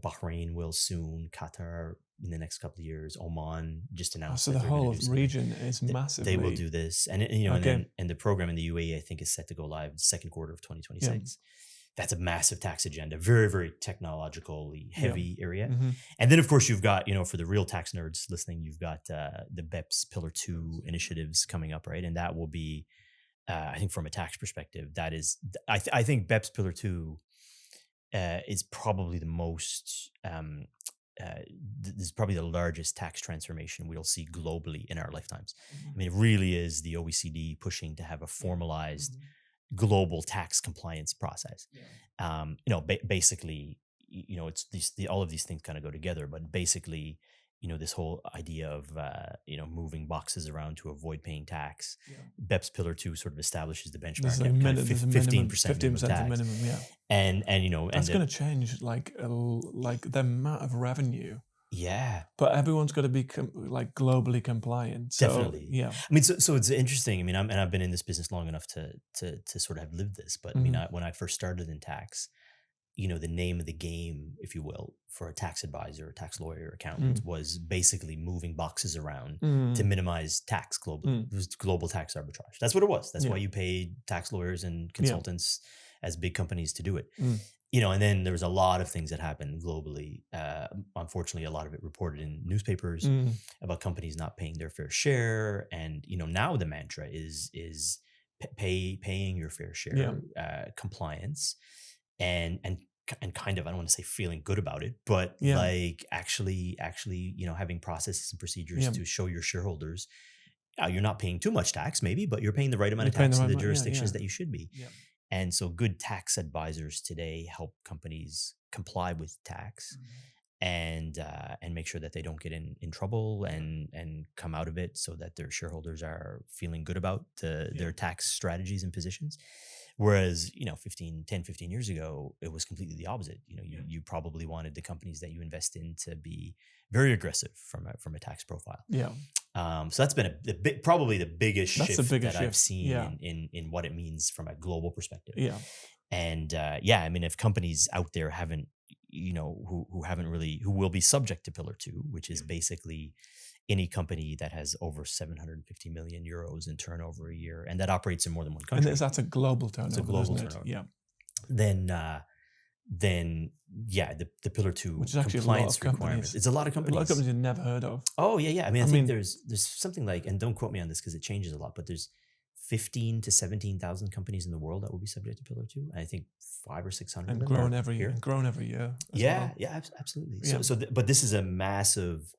Bahrain will soon. Qatar in the next couple of years. Oman just announced. So the whole region is massive. They will do this, and and the program in the UAE I think is set to go live second quarter of 2026. Yeah. That's a massive tax agenda, very, very technologically heavy area. And then, of course, you've got, for the real tax nerds listening, you've got the BEPS Pillar 2 initiatives coming up, right? And that will be, I think from a tax perspective, that is, I think BEPS Pillar 2 is probably the most, this is probably the largest tax transformation we'll see globally in our lifetimes. I mean, it really is the OECD pushing to have a formalized global tax compliance process. Basically, it's all of these things kind of go together, but basically, this whole idea of, moving boxes around to avoid paying tax. BEPS Pillar 2 sort of establishes the benchmark at 15% minimum, yeah. And that's going to change like the amount of revenue. Yeah, but everyone's got to be globally compliant. So, definitely. Yeah. I mean, so it's interesting. I mean, I've been in this business long enough to sort of have lived this. But I mean, when I first started in tax, the name of the game, if you will, for a tax advisor, a tax lawyer, accountant was basically moving boxes around to minimize tax globally. It was global tax arbitrage. That's what it was. That's why you paid tax lawyers and consultants as big companies to do it. And then there was a lot of things that happened globally. Unfortunately, a lot of it reported in newspapers about companies not paying their fair share. And, now the mantra is paying your fair share, compliance and kind of, I don't want to say feeling good about it, but like actually, having processes and procedures to show your shareholders, you're not paying too much tax maybe, but you're paying the right amount of tax in the jurisdictions that you should be. Yeah. And so good tax advisors today help companies comply with tax and make sure that they don't get in trouble and come out of it so that their shareholders are feeling good about their tax strategies and positions. Whereas, 10, 15 years ago, it was completely the opposite. You probably wanted the companies that you invest in to be very aggressive from a tax profile. Yeah. So that's been probably the biggest shift that I've seen in what it means from a global perspective. Yeah. And I mean, if companies out there haven't, who will be subject to Pillar 2, which is basically any company that has over 750 million euros in turnover a year and that operates in more than one country. And that's a global turnover. It's a global turnover. Yeah. Then the Pillar 2 which is actually compliance requirements. It's a lot of companies. A lot of companies you've never heard of. Oh yeah. I mean, I think there's something like, and don't quote me on this because it changes a lot, but there's 15 to 17,000 companies in the world that will be subject to Pillar 2. I think 500 or 600 and grown every year. Yeah, absolutely. Yeah. But this is a massive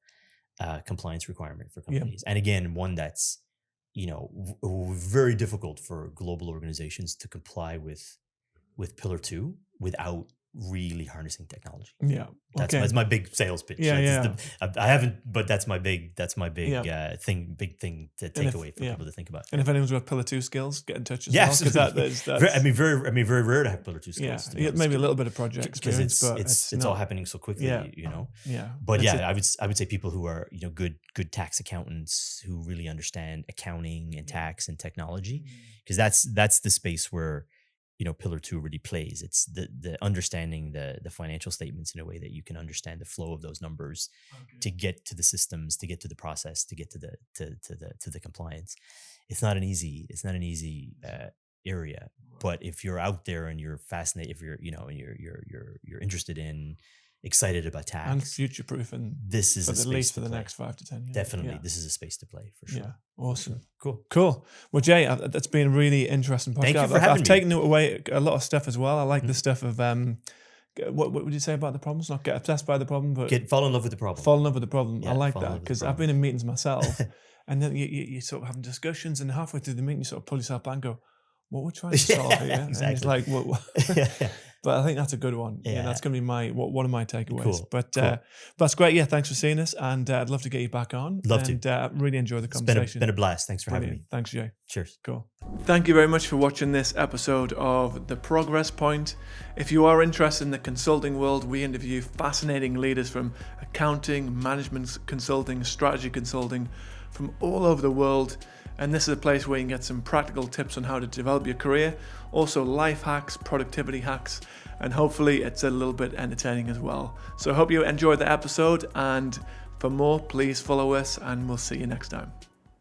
compliance requirement for companies, and again, one that's very difficult for global organizations to comply with Pillar 2 without really harnessing technology. Yeah, that's my big sales pitch. I haven't, but that's my big thing to take away for people to think about. And if anyone's got Pillar 2 skills, get in touch as well. Because very rare to have Pillar 2 skills. Yeah, maybe a little bit of project experience, but it's all happening so quickly. But I would say people who are good tax accountants who really understand accounting and tax and technology, because that's the space where Pillar 2 really plays. It's the understanding the financial statements in a way that you can understand the flow of those numbers to get to the systems, to get to the process, to get to the compliance. It's not an easy area, but if you're out there and you're fascinated, if you're you're interested in, excited about tax and future proof, and this is at least for the next 5 to 10 years. Definitely, this is a space to play for sure. Yeah, awesome, cool. Well, Jay, that's been a really interesting podcast. Thank you for having me. I've taken away a lot of stuff as well. I like the stuff of what would you say about the problems? Not get obsessed by the problem, but fall in love with the problem. Fall in love with the problem. I like that because I've been in meetings myself, and then you sort of having discussions, and halfway through the meeting, you sort of pull yourself back and go, "What we're trying to solve here?" Exactly. And it's like, what? But I think that's a good one. Yeah, that's going to be one of my takeaways. Cool. But that's great. Yeah, thanks for seeing us, and I'd love to get you back on. Really enjoy the conversation. It's been a blast. Thanks for having me. Thanks, Jay. Cheers. Cool. Thank you very much for watching this episode of The Progress Point. If you are interested in the consulting world, we interview fascinating leaders from accounting, management consulting, strategy consulting, from all over the world. And this is a place where you can get some practical tips on how to develop your career, also life hacks, productivity hacks, and hopefully it's a little bit entertaining as well. So I hope you enjoyed the episode, and for more, please follow us, and we'll see you next time.